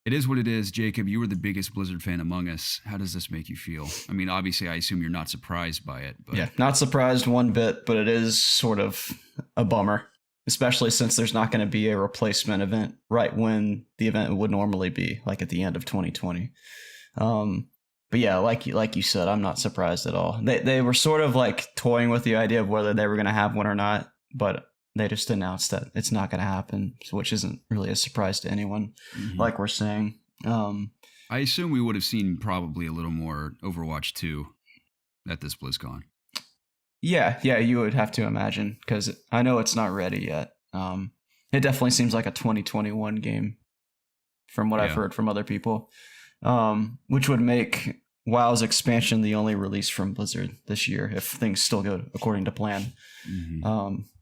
It is what it is. Jacob, you were the biggest Blizzard fan among us. How does this make you feel? I mean, obviously, I assume you're not surprised by it. But... Yeah, not surprised one bit, but it is sort of a bummer, especially since there's not going to be a replacement event right when the event would normally be, like at the end of 2020. But yeah, like you said, I'm not surprised at all. They were sort of like toying with the idea of whether they were going to have one or not, but they just announced that it's not going to happen, which isn't really a surprise to anyone, like we're saying. I assume we would have seen probably a little more Overwatch 2 at this BlizzCon. Yeah, you would have to imagine, because I know it's not ready yet. It definitely seems like a 2021 game from what I've heard from other people, which would make WoW's expansion the only release from Blizzard this year if things still go according to plan.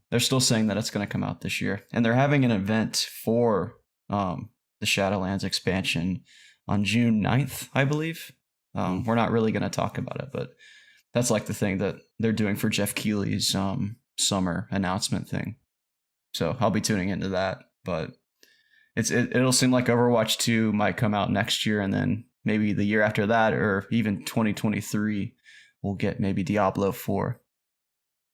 They're still saying that it's going to come out this year, and they're having an event for the Shadowlands expansion on June 9th, I believe. We're not really going to talk about it, but that's like the thing that they're doing for Jeff Keighley's summer announcement thing. So I'll be tuning into that, but it'll seem like Overwatch 2 might come out next year, and then maybe the year after that, or even 2023, we'll get maybe Diablo 4.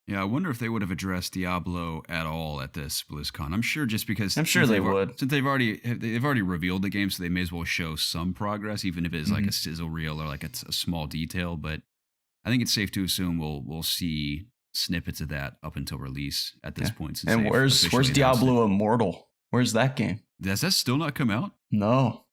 Yeah, I wonder if they would have addressed Diablo at all at this BlizzCon. I'm sure just because... I'm sure they would. Since they've already revealed the game, so they may as well show some progress, even if it's like a sizzle reel or like a small detail. But I think it's safe to assume we'll see snippets of that up until release at this point. And where's Diablo Immortal? Where's that game? Does that still not come out? No.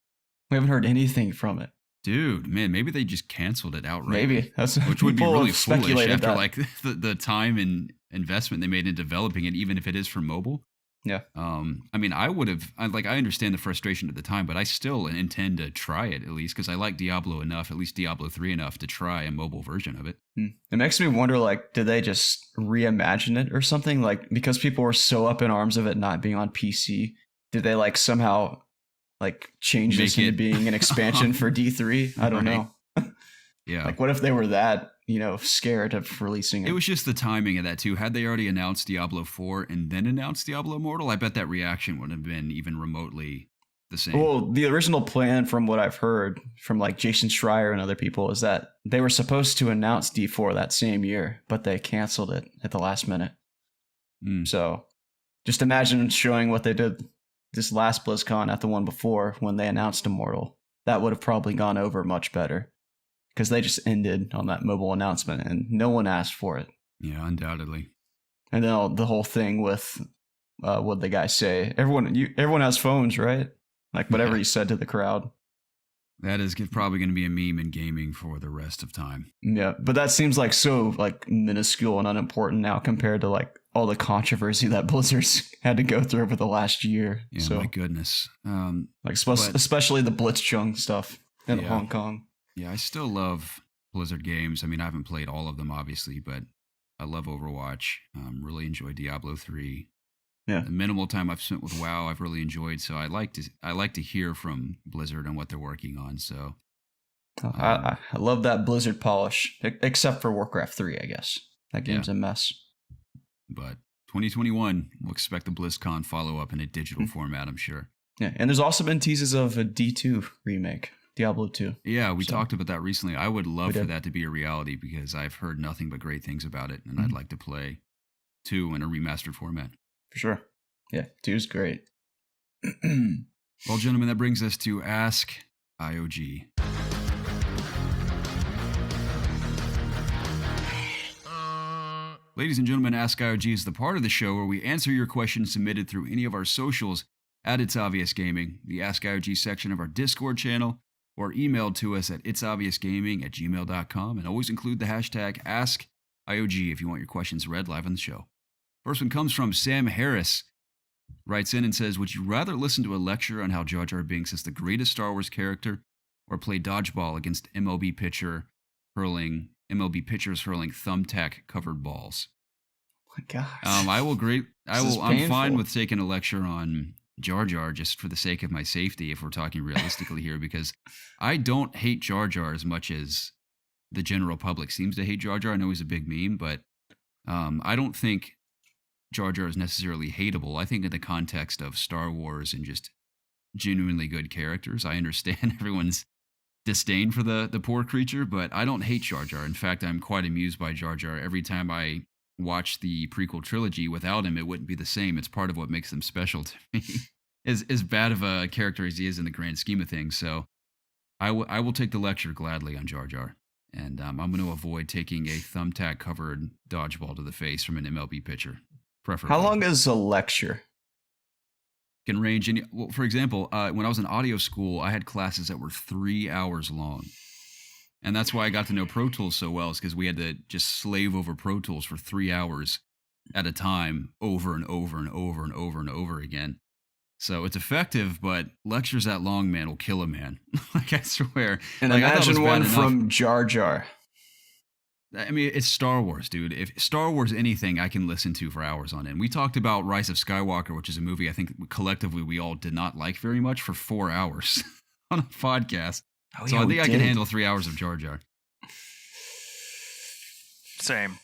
We haven't heard anything from it. Dude, man, maybe they just canceled it outright. Maybe. Which would be really foolish after like the time and investment they made in developing it, even if it is for mobile. Yeah. I mean, I understand the frustration at the time, but I still intend to try it at least because I like Diablo enough, at least Diablo 3 enough to try a mobile version of it. It makes me wonder, like, did they just reimagine it or something? Like, because people were so up in arms of it not being on PC, did they like somehow like change this into being an expansion for D3? I don't know. Yeah. Like, what if they were that, scared of releasing it? It was just the timing of that too. Had they already announced Diablo 4 and then announced Diablo Immortal, I bet that reaction wouldn't have been even remotely the same. Well, the original plan, from what I've heard from like Jason Schreier and other people, is that they were supposed to announce D4 that same year, but they canceled it at the last minute. So just imagine showing what they did this last BlizzCon at the one before when they announced Immortal. That would have probably gone over much better because they just ended on that mobile announcement and no one asked for it. Yeah, undoubtedly. And then the whole thing with what the guy say, everyone has phones, right? Like whatever he said to the crowd. That is probably going to be a meme in gaming for the rest of time. Yeah, but that seems like so like minuscule and unimportant now compared to like all the controversy that Blizzard's had to go through over the last year. Yeah, so, my goodness. Especially the Blitzchung stuff in Hong Kong. Yeah, I still love Blizzard games. I mean, I haven't played all of them, obviously, but I love Overwatch. Really enjoy Diablo 3. Yeah. The minimal time I've spent with WoW, I've really enjoyed. So I like to hear from Blizzard on what they're working on. So I love that Blizzard polish, except for Warcraft 3, I guess. That game's a mess. But 2021, we'll expect the BlizzCon follow-up in a digital format, I'm sure. Yeah, and there's also been teases of a D2 remake, Diablo 2. Yeah, we talked about that recently. I would love for that to be a reality because I've heard nothing but great things about it, and I'd like to play 2 in a remastered format. For sure. Yeah, 2's great. Well, gentlemen, that brings us to AskIOG. Ladies and gentlemen, AskIOG is the part of the show where we answer your questions submitted through any of our socials at ItsObviousGaming, the AskIOG section of our Discord channel, or emailed to us at itsobviousgaming@gmail.com, and always include the hashtag AskIOG if you want your questions read live on the show. First one comes from Sam Harris. Writes in and says, would you rather listen to a lecture on how Jar Jar Binks is the greatest Star Wars character or play dodgeball against MLB pitchers hurling thumbtack covered balls? Oh my gosh. I'm fine with taking a lecture on Jar Jar just for the sake of my safety if we're talking realistically here, because I don't hate Jar Jar as much as the general public seems to hate Jar Jar. I know he's a big meme, but I don't think Jar Jar is necessarily hateable. I think in the context of Star Wars and just genuinely good characters, I understand everyone's disdain for the poor creature, but I don't hate Jar Jar. In fact, I'm quite amused by Jar Jar. Every time I watch the prequel trilogy without him, it wouldn't be the same. It's part of what makes them special to me. As bad of a character as he is in the grand scheme of things. So I will take the lecture gladly on Jar Jar. And I'm going to avoid taking a thumbtack-covered dodgeball to the face from an MLB pitcher. Preferably. How long is a lecture? Can range in. Well, for example, when I was in audio school, I had classes that were 3 hours long. And that's why I got to know Pro Tools so well, is because we had to just slave over Pro Tools for 3 hours at a time, over and over and over and over and over again. So it's effective, but lectures that long, man, will kill a man. Like, I swear. And like, imagine one from Jar Jar. I mean, it's Star Wars, dude. If Star Wars anything, I can listen to for hours on end. We talked about Rise of Skywalker, which is a movie I think collectively we all did not like very much, for 4 hours on a podcast. Oh, so I think I can handle 3 hours of Jar Jar. Same.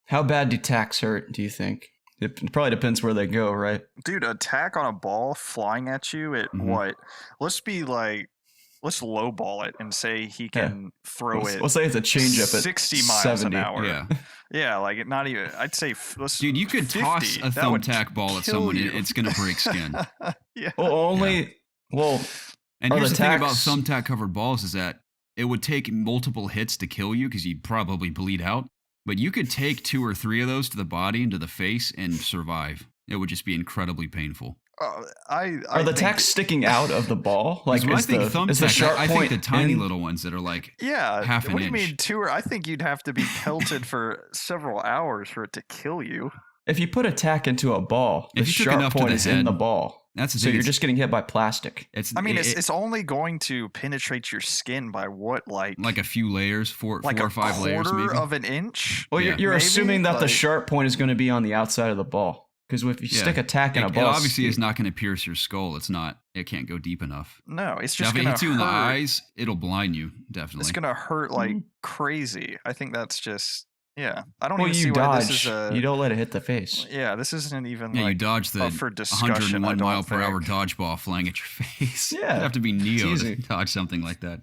How bad do tacks hurt, do you think? It probably depends where they go, right? Dude, attack on a ball flying at you at what? Let's lowball it and say he can throw it. We'll say it's a changeup at 60 miles 70. an hour. Yeah. Yeah, like not even. I'd say. Dude, you could 50, toss a thumbtack ball at someone, it's going to break skin. Yeah. And here's the thing about thumbtack covered balls is that it would take multiple hits to kill you because you'd probably bleed out. But you could take 2 or 3 of those to the body and to the face and survive. It would just be incredibly painful. Are the tacks sticking out of the ball? Like, when I think thumbtack, I think the tiny little ones that are like half an inch. What do you mean 2? I think you'd have to be pelted for several hours for it to kill you. If you put a tack into a ball, the sharp point is in the ball. That's the so you're just getting hit by plastic. It's only going to penetrate your skin by what, like a few layers, 4 or 5 layers, maybe. Like a quarter of an inch? Well, you're assuming that the sharp point is going to be on the outside of the ball. Because if you stick a tack in a ball, it obviously is not going to pierce your skull. It can't go deep enough. No, it's just going to hurt. If it hits you in the eyes, it'll blind you, definitely. It's going to hurt like crazy. I think that's just... Yeah, I don't even see why this is you don't let it hit the face. Yeah, this isn't even you dodge the 101 mile per hour dodgeball flying at your face. Yeah, you'd have to be Neo to dodge something like that.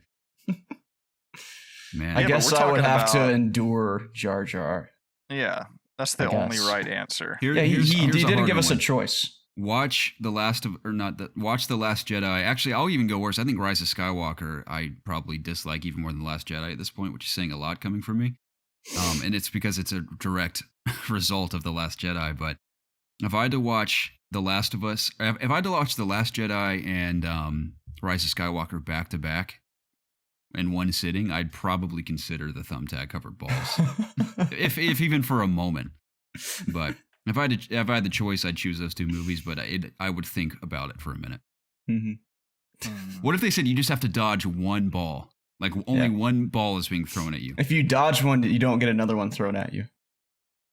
Man, I guess I would have to endure Jar Jar. Yeah, that's the only right answer. He didn't give us a choice. Watch The Last Jedi. Actually, I'll even go worse. I think Rise of Skywalker I probably dislike even more than The Last Jedi at this point, which is saying a lot coming from me. And it's because it's a direct result of The Last Jedi. But if I had to watch The Last Jedi and Rise of Skywalker back to back in one sitting, I'd probably consider the thumbtack covered balls, if even for a moment. But if I had the choice, I'd choose those two movies. But I would think about it for a minute. Mm-hmm. What if they said you just have to dodge one ball? Like only one ball is being thrown at you. If you dodge one, you don't get another one thrown at you.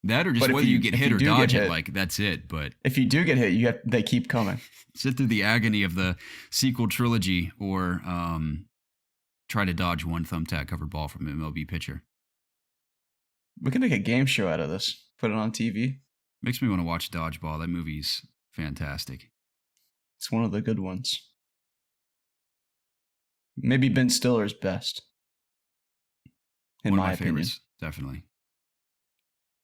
That or just whether you get hit or dodge it, like that's it. But if you do get hit, they keep coming. Sit through the agony of the sequel trilogy, or try to dodge one thumbtack covered ball from an MLB pitcher. We can make a game show out of this. Put it on TV. Makes me want to watch Dodgeball. That movie's fantastic. It's one of the good ones. Maybe Ben Stiller's best. In one of my my opinion. favorites, definitely.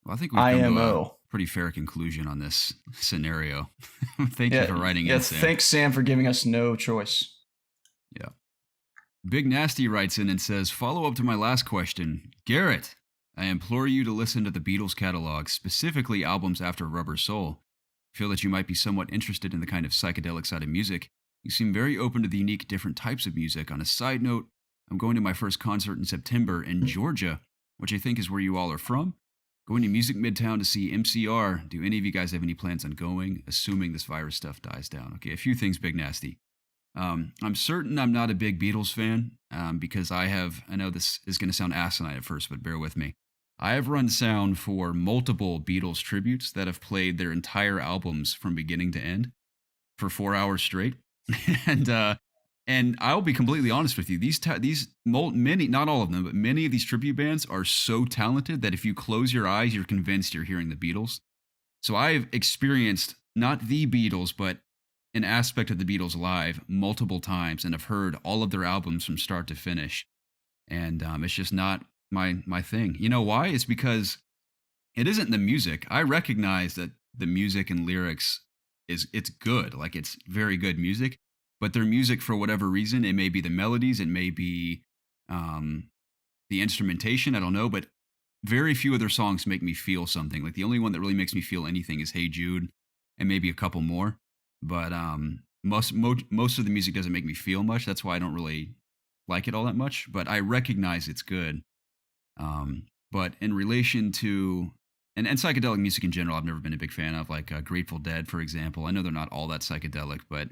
Well, I think we've come to a pretty fair conclusion on this scenario. Thank you for writing in, Sam. Thanks, Sam, for giving us no choice. Yeah. Big Nasty writes in and says, follow up to my last question. Garrett, I implore you to listen to the Beatles catalog, specifically albums after Rubber Soul. I feel that you might be somewhat interested in the kind of psychedelic side of music. You seem very open to the unique different types of music. On a side note, I'm going to my first concert in September in Georgia, which I think is where you all are from. Going to Music Midtown to see MCR. Do any of you guys have any plans on going, assuming this virus stuff dies down? Okay, a few things, Big Nasty. I'm certain I'm not a big Beatles fan because I know this is going to sound asinine at first, but bear with me. I have run sound for multiple Beatles tributes that have played their entire albums from beginning to end for 4 hours straight. And I'll be completely honest with you. Many, not all of them, but many of these tribute bands are so talented that if you close your eyes, you're convinced you're hearing the Beatles. So I've experienced not the Beatles, but an aspect of the Beatles live multiple times and have heard all of their albums from start to finish. And it's just not my thing. You know why? It's because it isn't the music. I recognize that the music and lyrics it's good. Like, it's very good music. But their music, for whatever reason, it may be the melodies, it may be the instrumentation, I don't know, but very few of their songs make me feel something. Like, the only one that really makes me feel anything is Hey Jude, and maybe a couple more. But most of the music doesn't make me feel much. That's why I don't really like it all that much. But I recognize it's good. But in relation to and psychedelic music in general, I've never been a big fan of. Like Grateful Dead, for example. I know they're not all that psychedelic, but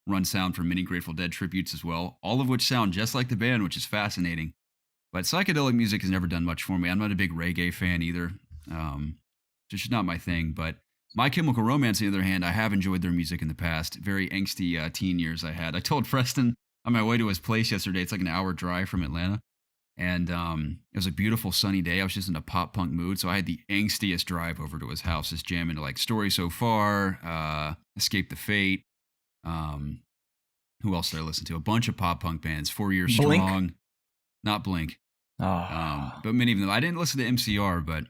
run sound for many Grateful Dead tributes as well, all of which sound just like the band, which is fascinating. But psychedelic music has never done much for me. I'm not a big reggae fan either. It's just not my thing. But My Chemical Romance, on the other hand, I have enjoyed their music in the past. Very angsty teen years I had. I told Preston on my way to his place yesterday, it's like an hour drive from Atlanta. And it was a beautiful sunny day. I was just in a pop punk mood. So I had the angstiest drive over to his house, just jamming to like Story So Far, Escape the Fate. Who else did I listen to? A bunch of pop punk bands, 4 Years Blink? Strong. Not Blink. Oh. But many of them. I didn't listen to MCR, but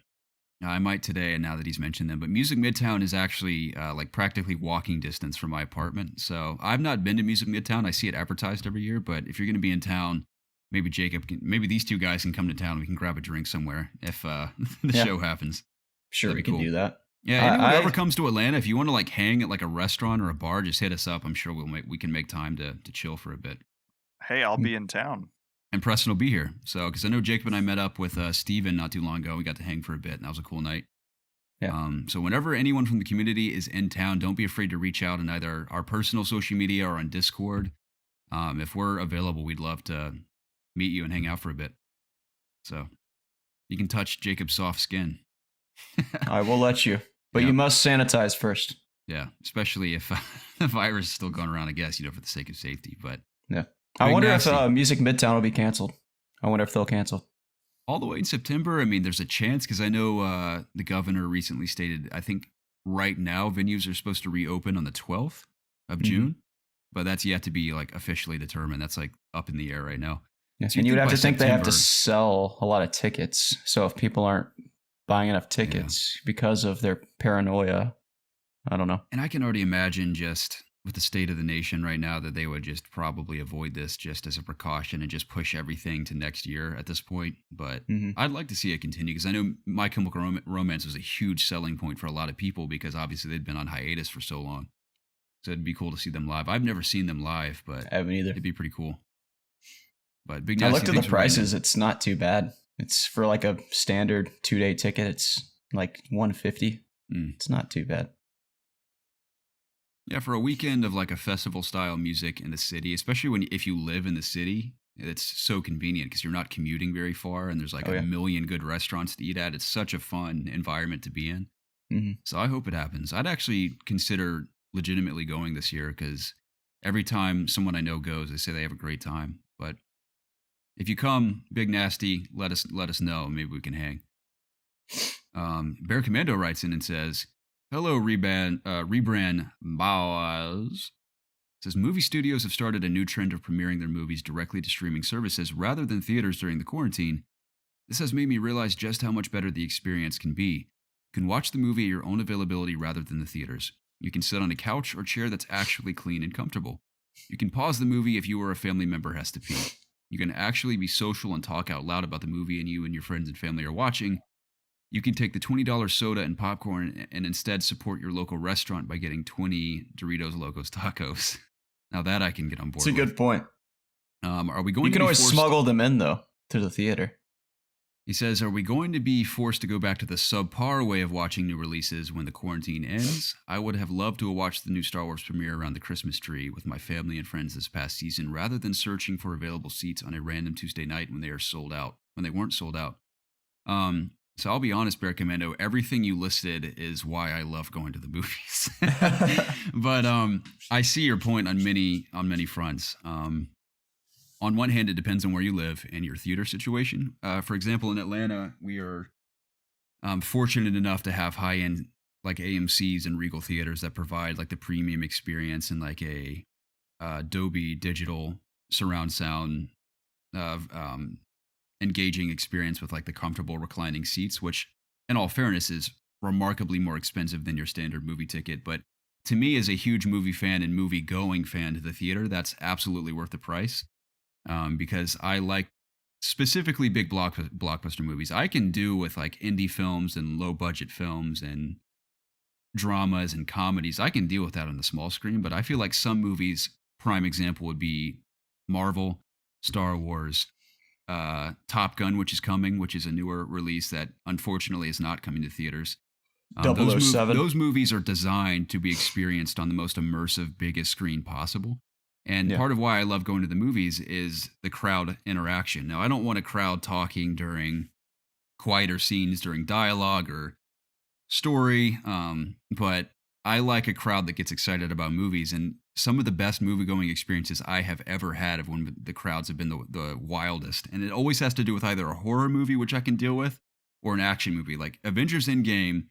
I might today, and now that he's mentioned them. But Music Midtown is actually like practically walking distance from my apartment. So I've not been to Music Midtown. I see it advertised every year. But if you're going to be in town, maybe maybe these two guys can come to town and we can grab a drink somewhere if the show happens. Sure, we can do that. Yeah, anyone who ever comes to Atlanta, if you want to like hang at like a restaurant or a bar, just hit us up. I'm sure we can make time to chill for a bit. Hey, I'll be in town. And Preston will be here. So, because I know Jacob and I met up with Steven not too long ago. We got to hang for a bit, and that was a cool night. Yeah. So whenever anyone from the community is in town, don't be afraid to reach out on either our personal social media or on Discord. If we're available, we'd love to meet you and hang out for a bit. So you can touch Jacob's soft skin. I will let you. But you must sanitize first. Yeah, especially if the virus is still going around, I guess, for the sake of safety. But yeah. I wonder if Music Midtown will be canceled. I wonder if they'll cancel. All the way in September? I mean, there's a chance because I know the governor recently stated, I think right now venues are supposed to reopen on the 12th of June. But that's yet to be like officially determined. That's like up in the air right now. Yes, and you would have to think they have to sell a lot of tickets. So if people aren't buying enough tickets because of their paranoia, I don't know. And I can already imagine just with the state of the nation right now that they would just probably avoid this just as a precaution and just push everything to next year at this point. But I'd like to see it continue because I know My Chemical Romance was a huge selling point for a lot of people because obviously they'd been on hiatus for so long. So it'd be cool to see them live. I've never seen them live, but I haven't either. It'd be pretty cool. But Big I Nasty, looked at the prices. It's not too bad. It's for like a standard 2-day ticket. It's like $150. It's not too bad. Yeah, for a weekend of like a festival style music in the city, especially if you live in the city, it's so convenient because you're not commuting very far and there's like a million good restaurants to eat at. It's such a fun environment to be in. Mm-hmm. So I hope it happens. I'd actually consider legitimately going this year because every time someone I know goes, they say they have a great time. But if you come, Big Nasty, let us know. Maybe we can hang. Bear Commando writes in and says, "Hello, Rebrand Bowers." Says movie studios have started a new trend of premiering their movies directly to streaming services rather than theaters during the quarantine. This has made me realize just how much better the experience can be. You can watch the movie at your own availability rather than the theaters. You can sit on a couch or chair that's actually clean and comfortable. You can pause the movie if you or a family member has to pee. You can actually be social and talk out loud about the movie and you and your friends and family are watching. You can take the $20 soda and popcorn and instead support your local restaurant by getting 20 Doritos Locos Tacos. Now that I can get on board with. It's a good point. Are we going? You can always smuggle them in though to the theater. He says, "Are we going to be forced to go back to the subpar way of watching new releases when the quarantine ends? I would have loved to have watched the new Star Wars premiere around the Christmas tree with my family and friends this past season, rather than searching for available seats on a random Tuesday night when they weren't sold out. So I'll be honest, Bear Commando, everything you listed is why I love going to the movies. But I see your point on many fronts. On one hand, it depends on where you live and your theater situation. For example, in Atlanta, we are fortunate enough to have high-end like AMCs and Regal theaters that provide like the premium experience and like a Dolby digital surround sound engaging experience with like the comfortable reclining seats, which in all fairness is remarkably more expensive than your standard movie ticket. But to me, as a huge movie fan and movie going fan to the theater, that's absolutely worth the price. Because I like specifically big blockbuster movies. I can do with like indie films and low budget films and dramas and comedies. I can deal with that on the small screen, but I feel like some movies, prime example would be Marvel, Star Wars, Top Gun, which is coming, which is a newer release that unfortunately is not coming to theaters. 007. Those movies are designed to be experienced on the most immersive, biggest screen possible. And part of why I love going to the movies is the crowd interaction. Now, I don't want a crowd talking during quieter scenes, during dialogue or story, but I like a crowd that gets excited about movies. And some of the best movie-going experiences I have ever had of when the crowds have been the wildest. And it always has to do with either a horror movie, which I can deal with, or an action movie. Like Avengers Endgame,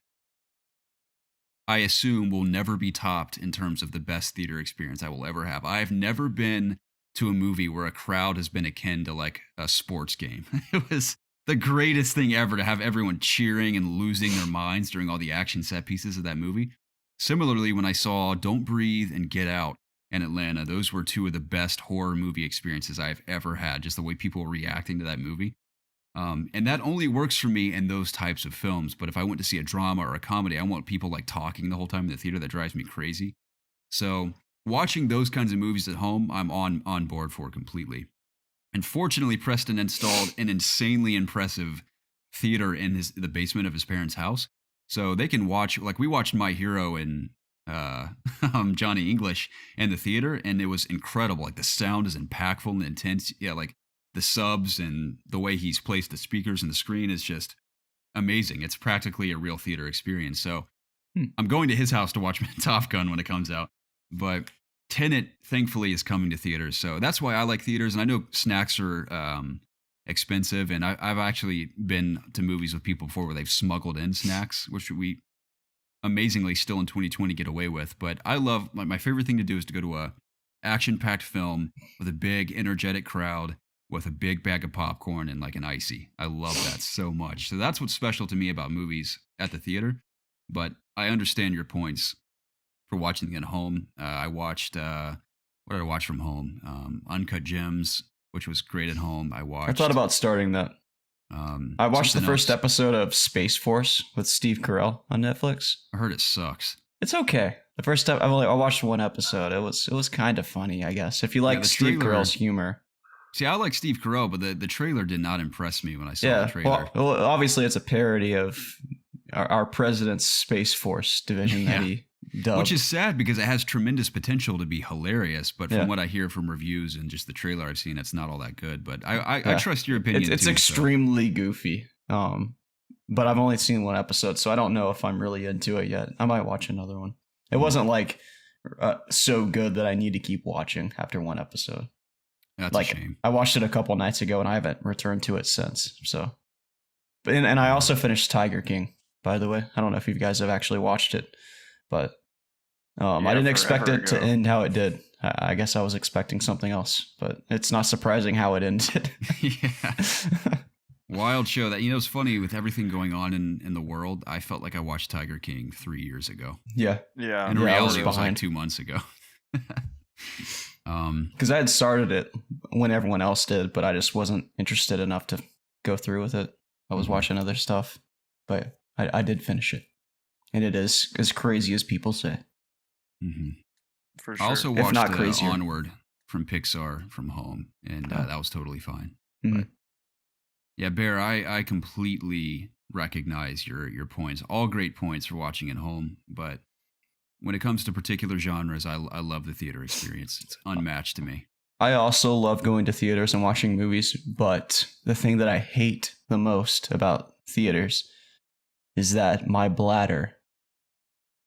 I assume will never be topped in terms of the best theater experience I will ever have. I've never been to a movie where a crowd has been akin to like a sports game. It was the greatest thing ever to have everyone cheering and losing their minds during all the action set pieces of that movie. Similarly, when I saw Don't Breathe and Get Out in Atlanta, those were two of the best horror movie experiences I've ever had, just the way people were reacting to that movie. And that only works for me in those types of films. But if I went to see a drama or a comedy, I want people like talking the whole time in the theater. That drives me crazy. So watching those kinds of movies at home, I'm on board for completely. And fortunately, Preston installed an insanely impressive theater in the basement of his parents' house. So they can watch, like we watched My Hero and Johnny English in the theater, and it was incredible. Like the sound is impactful and intense. Yeah, like the subs and the way he's placed the speakers and the screen is just amazing. It's practically a real theater experience. So I'm going to his house to watch Top Gun when it comes out. But Tenet, thankfully, is coming to theaters. So that's why I like theaters. And I know snacks are expensive. And I've actually been to movies with people before where they've smuggled in snacks, which we amazingly still in 2020 get away with. But I love, my favorite thing to do is to go to a action-packed film with a big, energetic crowd with a big bag of popcorn and like an icy. I love that so much. So that's what's special to me about movies at the theater. But I understand your points for watching them at home. I watched, what did I watch from home? Uncut Gems, which was great at home. I thought about starting that. I watched the first episode of Space Force with Steve Carell on Netflix. I heard it sucks. It's okay. The first time I watched one episode. It was kind of funny, I guess. If you like Steve Carell's humor. See, I like Steve Carell, but the trailer did not impress me when I saw the trailer. Well, obviously it's a parody of our president's Space Force division that he dubbed. Which is sad because it has tremendous potential to be hilarious, but from what I hear from reviews and just the trailer I've seen, it's not all that good. But I trust your opinion. It's extremely goofy. But I've only seen one episode, so I don't know if I'm really into it yet. I might watch another one. It wasn't like so good that I need to keep watching after one episode. That's a shame. I watched it a couple nights ago and I haven't returned to it since. So, and I also finished Tiger King, by the way. I don't know if you guys have actually watched it, but I didn't expect it to end how it did. I guess I was expecting something else, but it's not surprising how it ended. Yeah. Wild show. That, it's funny with everything going on in the world. I felt like I watched Tiger King 3 years ago. Yeah. In reality, it was like 2 months ago. Because I had started it when everyone else did, but I just wasn't interested enough to go through with it. I was watching other stuff, but I did finish it, and it is as crazy as people say. Mm-hmm. For sure. I also watched Onward from Pixar from home, and that was totally fine. Mm-hmm. But yeah, Bear, I completely recognize your points. All great points for watching at home, but when it comes to particular genres, I love the theater experience. It's unmatched to me. I also love going to theaters and watching movies, but the thing that I hate the most about theaters is that my bladder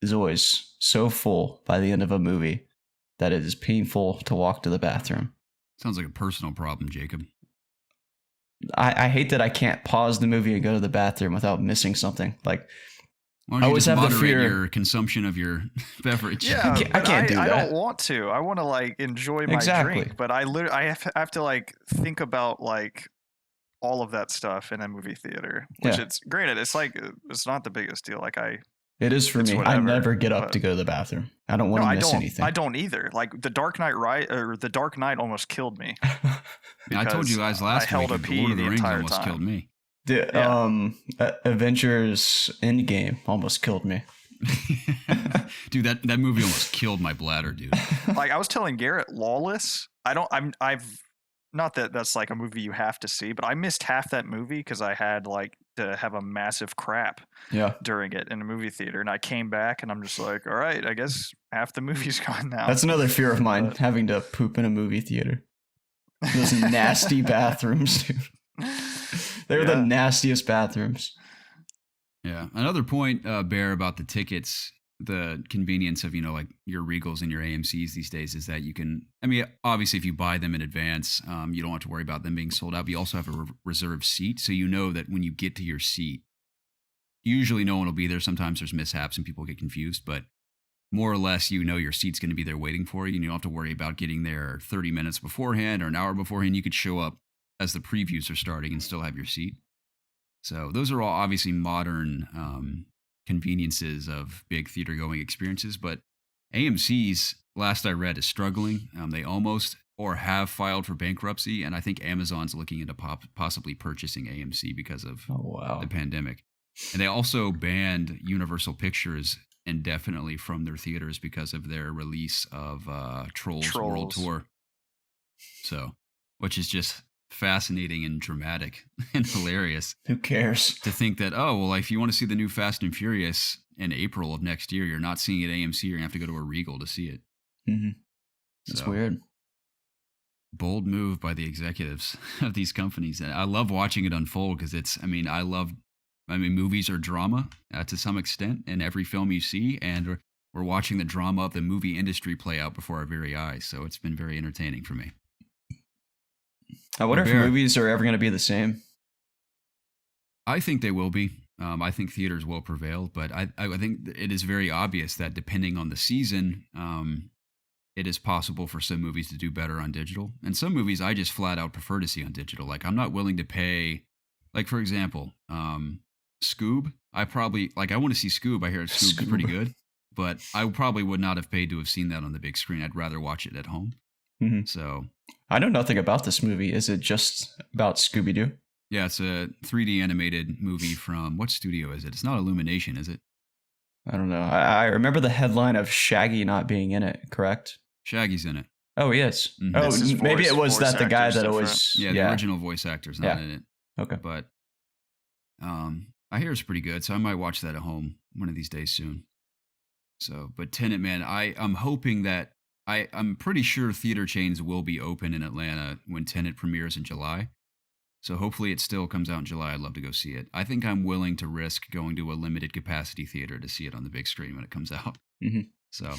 is always so full by the end of a movie that it is painful to walk to the bathroom. Sounds like a personal problem, Jacob. I hate that I can't pause the movie and go to the bathroom without missing something. Like, why don't you just moderate your consumption of your beverage? Yeah, I can't do that. I don't want to. I want to enjoy my drink, but I have to think about all of that stuff in a movie theater. Which it's granted, it's not the biggest deal. It is for me. Whatever, I never get up to go to the bathroom. I don't want to miss anything. I don't either. The Dark Knight almost killed me. I told you guys last week that the Lord of the Rings almost killed me. Avengers Endgame almost killed me. Dude, that movie almost killed my bladder, dude. I was telling Garrett, Lawless. I've not that that's a movie you have to see, but I missed half that movie because I had to have a massive crap during it in a movie theater, and I came back and I'm just all right, I guess half the movie's gone now. That's another fear of mine, having to poop in a movie theater. Those nasty bathrooms, dude. They're the nastiest bathrooms. Yeah. Another point, Bear, about the tickets, the convenience of, your Regals and your AMCs these days is that you can, obviously if you buy them in advance, you don't have to worry about them being sold out, but you also have a reserved seat. So that when you get to your seat, usually no one will be there. Sometimes there's mishaps and people get confused, but more or less, your seat's going to be there waiting for you, and you don't have to worry about getting there 30 minutes beforehand or an hour beforehand. You could show up as the previews are starting and still have your seat. So those are all obviously modern conveniences of big theater going experiences, but AMC's, last I read, is struggling. They almost or have filed for bankruptcy, and I think Amazon's looking into possibly purchasing AMC because of the pandemic. And they also banned Universal Pictures indefinitely from their theaters because of their release of Trolls World Tour. So, which is just fascinating and dramatic and hilarious. Who cares? To think that, if you want to see the new Fast and Furious in April of next year, you're not seeing it at AMC, you're going to have to go to a Regal to see it. Mm-hmm. That's weird. Bold move by the executives of these companies. And I love watching it unfold because movies are drama to some extent in every film you see, and we're watching the drama of the movie industry play out before our very eyes. So it's been very entertaining for me. I wonder if movies are ever going to be the same. I think they will be. I think theaters will prevail, but I think it is very obvious that depending on the season, it is possible for some movies to do better on digital. And some movies I just flat out prefer to see on digital. I'm not willing to pay, for example, Scoob. I want to see Scoob. I hear Scoob is pretty good, but I probably would not have paid to have seen that on the big screen. I'd rather watch it at home. Mm-hmm. So I know nothing about this movie. Is it just about Scooby-Doo? Yeah, it's a 3D animated movie from, what studio is it? It's not Illumination, is it? I don't know. I remember the headline of Shaggy not being in it, correct? Shaggy's in it. Oh, he is. Mhm. Oh, maybe it was that the guy that different. always... Yeah, the original voice actor's not in it. Okay. But I hear it's pretty good, so I might watch that at home one of these days soon. So, but Tenet, man, I'm hoping that I'm pretty sure theater chains will be open in Atlanta when Tenet premieres in July. So hopefully it still comes out in July. I'd love to go see it. I think I'm willing to risk going to a limited capacity theater to see it on the big screen when it comes out. Mm-hmm. So,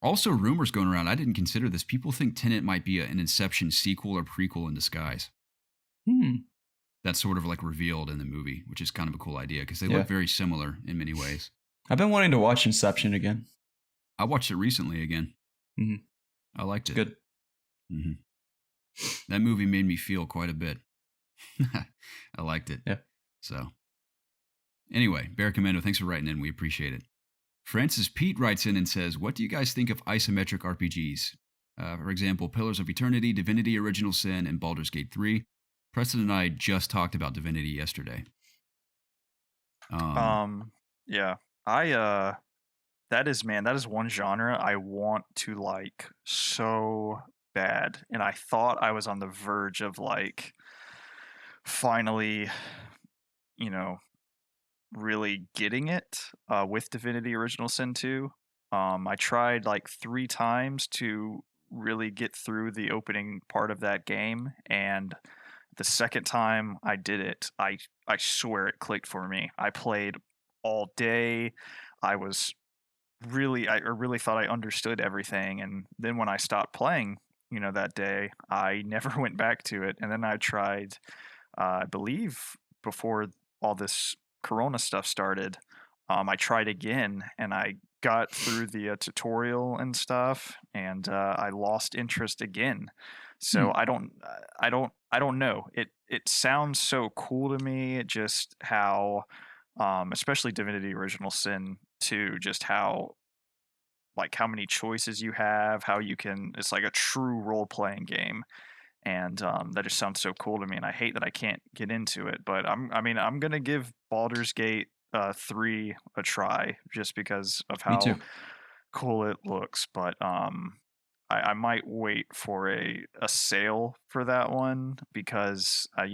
also rumors going around. I didn't consider this. People think Tenet might be an Inception sequel or prequel in disguise. That's sort of like revealed in the movie, which is kind of a cool idea because they look very similar in many ways. I've been wanting to watch Inception again. I watched it recently again. Mm-hmm. I liked it. Good. Mm-hmm. That movie made me feel quite a bit. I liked it. Yeah. So, anyway, Bear Commando, thanks for writing in. We appreciate it. Francis Pete writes in and says, what do you guys think of isometric RPGs? For example, Pillars of Eternity, Divinity Original Sin, and Baldur's Gate 3. Preston and I just talked about Divinity yesterday. Yeah. That is one genre I want to like so bad. And I thought I was on the verge of like finally, really getting it with Divinity Original Sin 2. I tried like 3 times to really get through the opening part of that game, and the second time I did it, I swear it clicked for me. I played all day. I really thought I understood everything, and then when I stopped playing, that day, I never went back to it. And then I tried, I believe before all this Corona stuff started, I tried again, and I got through the tutorial and stuff, and I lost interest again. So I don't know. It sounds so cool to me. Just how, especially Divinity Original Sin 2, just how many choices you have, how you can. It's like a true role playing game, and that just sounds so cool to me. And I hate that I can't get into it, but I'm gonna give Baldur's Gate 3 a try just because of how cool it looks. But I might wait for a sale for that one because I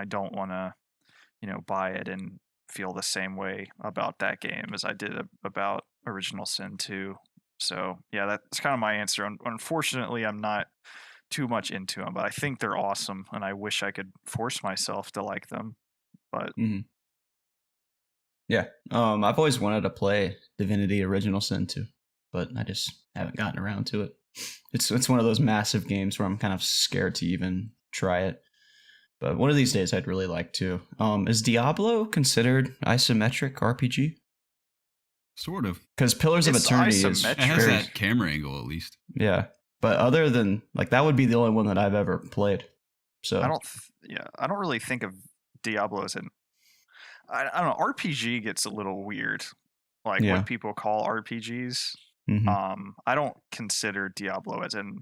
don't want to buy it and feel the same way about that game as I did about Original Sin 2. So yeah, that's kind of my answer. Unfortunately, I'm not too much into them, but I think they're awesome, and I wish I could force myself to like them. But yeah, I've always wanted to play Divinity Original Sin 2, but I just haven't gotten around to it. It's one of those massive games where I'm kind of scared to even try it. But one of these days, I'd really like to. Is Diablo considered isometric RPG? Sort of. Because Pillars of Eternity it has that camera angle at least. Yeah, but other than that would be the only one that I've ever played. So I don't really think of Diablo as an. I don't know. RPG gets a little weird, what people call RPGs. I don't consider Diablo as an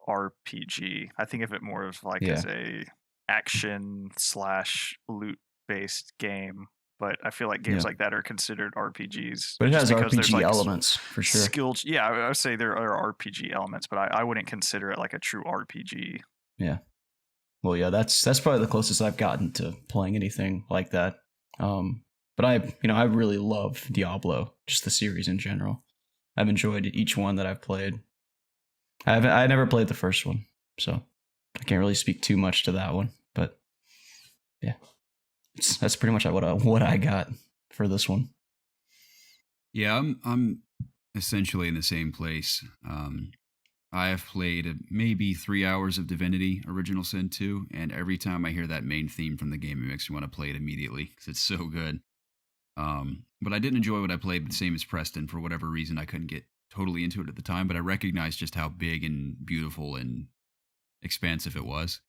RPG. I think of it more of as a action / loot based game. But I feel like games like that are considered RPGs. But it has RPG elements for sure. Skilled, yeah, I would say there are RPG elements, but I wouldn't consider it like a true RPG. Yeah. Well, yeah, that's probably the closest I've gotten to playing anything like that. But I really love Diablo, just the series in general. I've enjoyed each one that I've played. I never played the first one, so I can't really speak too much to that one. But yeah, that's pretty much what I got for this one. Yeah, I'm essentially in the same place. I have played maybe 3 hours of Divinity Original Sin 2, and every time I hear that main theme from the game, it makes me want to play it immediately because it's so good. But I didn't enjoy what I played, the same as Preston. For whatever reason, I couldn't get totally into it at the time, but I recognized just how big and beautiful and expansive it was.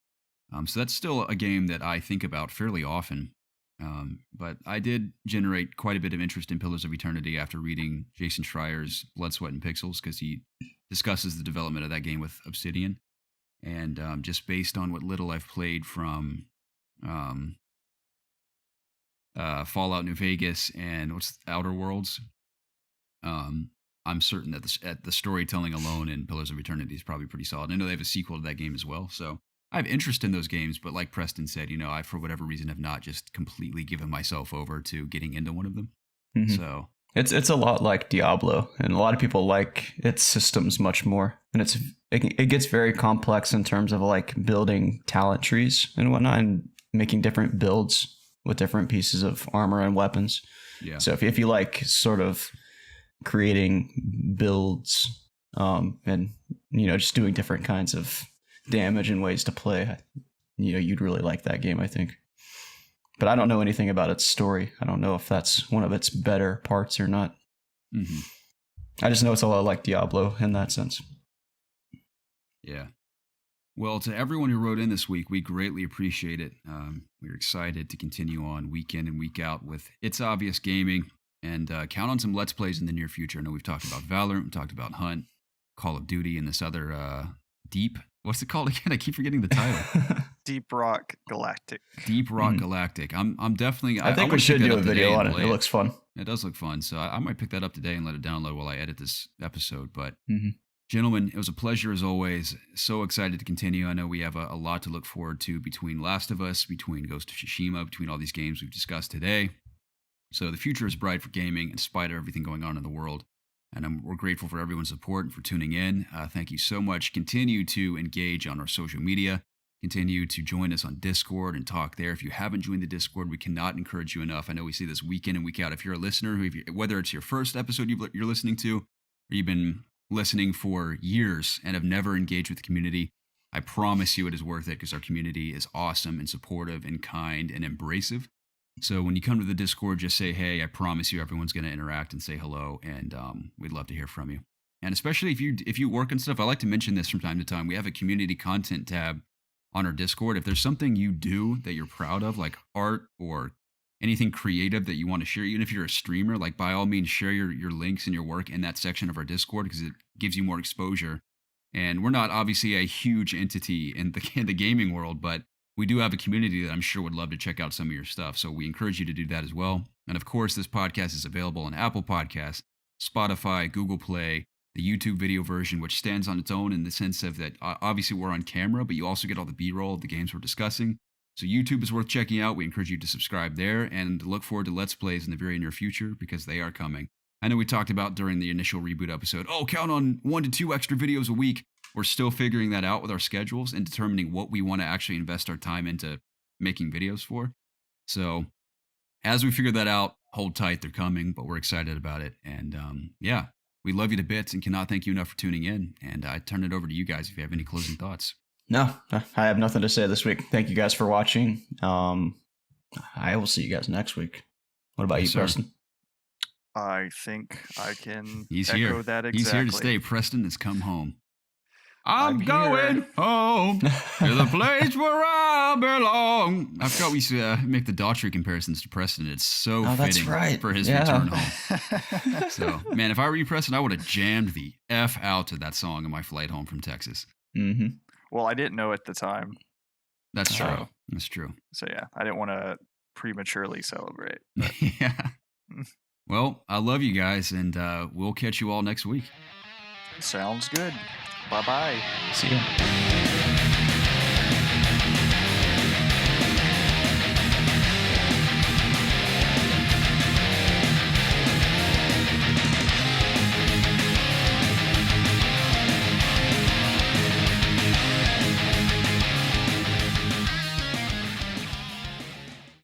So that's still a game that I think about fairly often. But I did generate quite a bit of interest in Pillars of Eternity after reading Jason Schreier's Blood, Sweat, and Pixels, because he discusses the development of that game with Obsidian. And just based on what little I've played from Fallout New Vegas and what's Outer Worlds. I'm certain that the storytelling alone in Pillars of Eternity is probably pretty solid. I know they have a sequel to that game as well, so I have interest in those games. But like Preston said, I for whatever reason have not just completely given myself over to getting into one of them. Mm-hmm. So it's a lot like Diablo, and a lot of people like its systems much more. And it gets very complex in terms of like building talent trees and whatnot, and making different builds with different pieces of armor and weapons. Yeah. So if you like sort of creating builds and just doing different kinds of damage and ways to play, you'd really like that game, I think. But I don't know anything about its story. I don't know if that's one of its better parts or not. Mm-hmm. I just know it's a lot like Diablo in that sense. Yeah. Well, to everyone who wrote in this week, we greatly appreciate it. We're excited to continue on week in and week out with It's Obvious Gaming. And count on some Let's Plays in the near future. I know we've talked about Valorant, we've talked about Hunt, Call of Duty, and this other Deep. What's it called again? I keep forgetting the title. Deep Rock Galactic. Deep Rock Galactic. I'm definitely. I think we should do a video on it. It looks fun. It does look fun. So I might pick that up today and let it download while I edit this episode. But gentlemen, it was a pleasure as always. So excited to continue. I know we have a lot to look forward to between Last of Us, between Ghost of Tsushima, between all these games we've discussed today. So the future is bright for gaming in spite of everything going on in the world. And we're grateful for everyone's support and for tuning in. Thank you so much. Continue to engage on our social media. Continue to join us on Discord and talk there. If you haven't joined the Discord, we cannot encourage you enough. I know we see this week in and week out. If you're a listener, whether it's your first episode you're listening to, or you've been listening for years and have never engaged with the community, I promise you it is worth it because our community is awesome and supportive and kind and embracive. So when you come to the Discord, just say, hey, I promise you everyone's going to interact and say hello, and we'd love to hear from you. And especially if you work on stuff, I like to mention this from time to time. We have a community content tab on our Discord. If there's something you do that you're proud of, like art or anything creative that you want to share, even if you're a streamer, like by all means, share your links and your work in that section of our Discord because it gives you more exposure. And we're not obviously a huge entity in the gaming world, but we do have a community that I'm sure would love to check out some of your stuff. So we encourage you to do that as well. And of course, this podcast is available on Apple Podcasts, Spotify, Google Play, the YouTube video version, which stands on its own in the sense of that obviously we're on camera, but you also get all the B-roll of the games we're discussing. So YouTube is worth checking out. We encourage you to subscribe there and look forward to Let's Plays in the very near future because they are coming. I know we talked about during the initial reboot episode, count on 1 to 2 extra videos a week. We're still figuring that out with our schedules and determining what we want to actually invest our time into making videos for. So as we figure that out, hold tight, they're coming, but we're excited about it. And we love you to bits and cannot thank you enough for tuning in. And I turn it over to you guys if you have any closing thoughts. No, I have nothing to say this week. Thank you guys for watching. I will see you guys next week. What about you, Preston? I think I can He's echo here. that exactly. He's here to stay. Preston has come home. I'm here. going home to the place where I belong. I forgot we used to make the Daughtry comparisons to Preston. It's so fitting for his return home. So, man, if I were you, Preston, I would have jammed the F out to that song on my flight home from Texas. Mm-hmm. Well, I didn't know at the time. That's true. That's true. So, yeah, I didn't want to prematurely celebrate. Yeah. Well, I love you guys, and we'll catch you all next week. Sounds good. Bye-bye. See ya.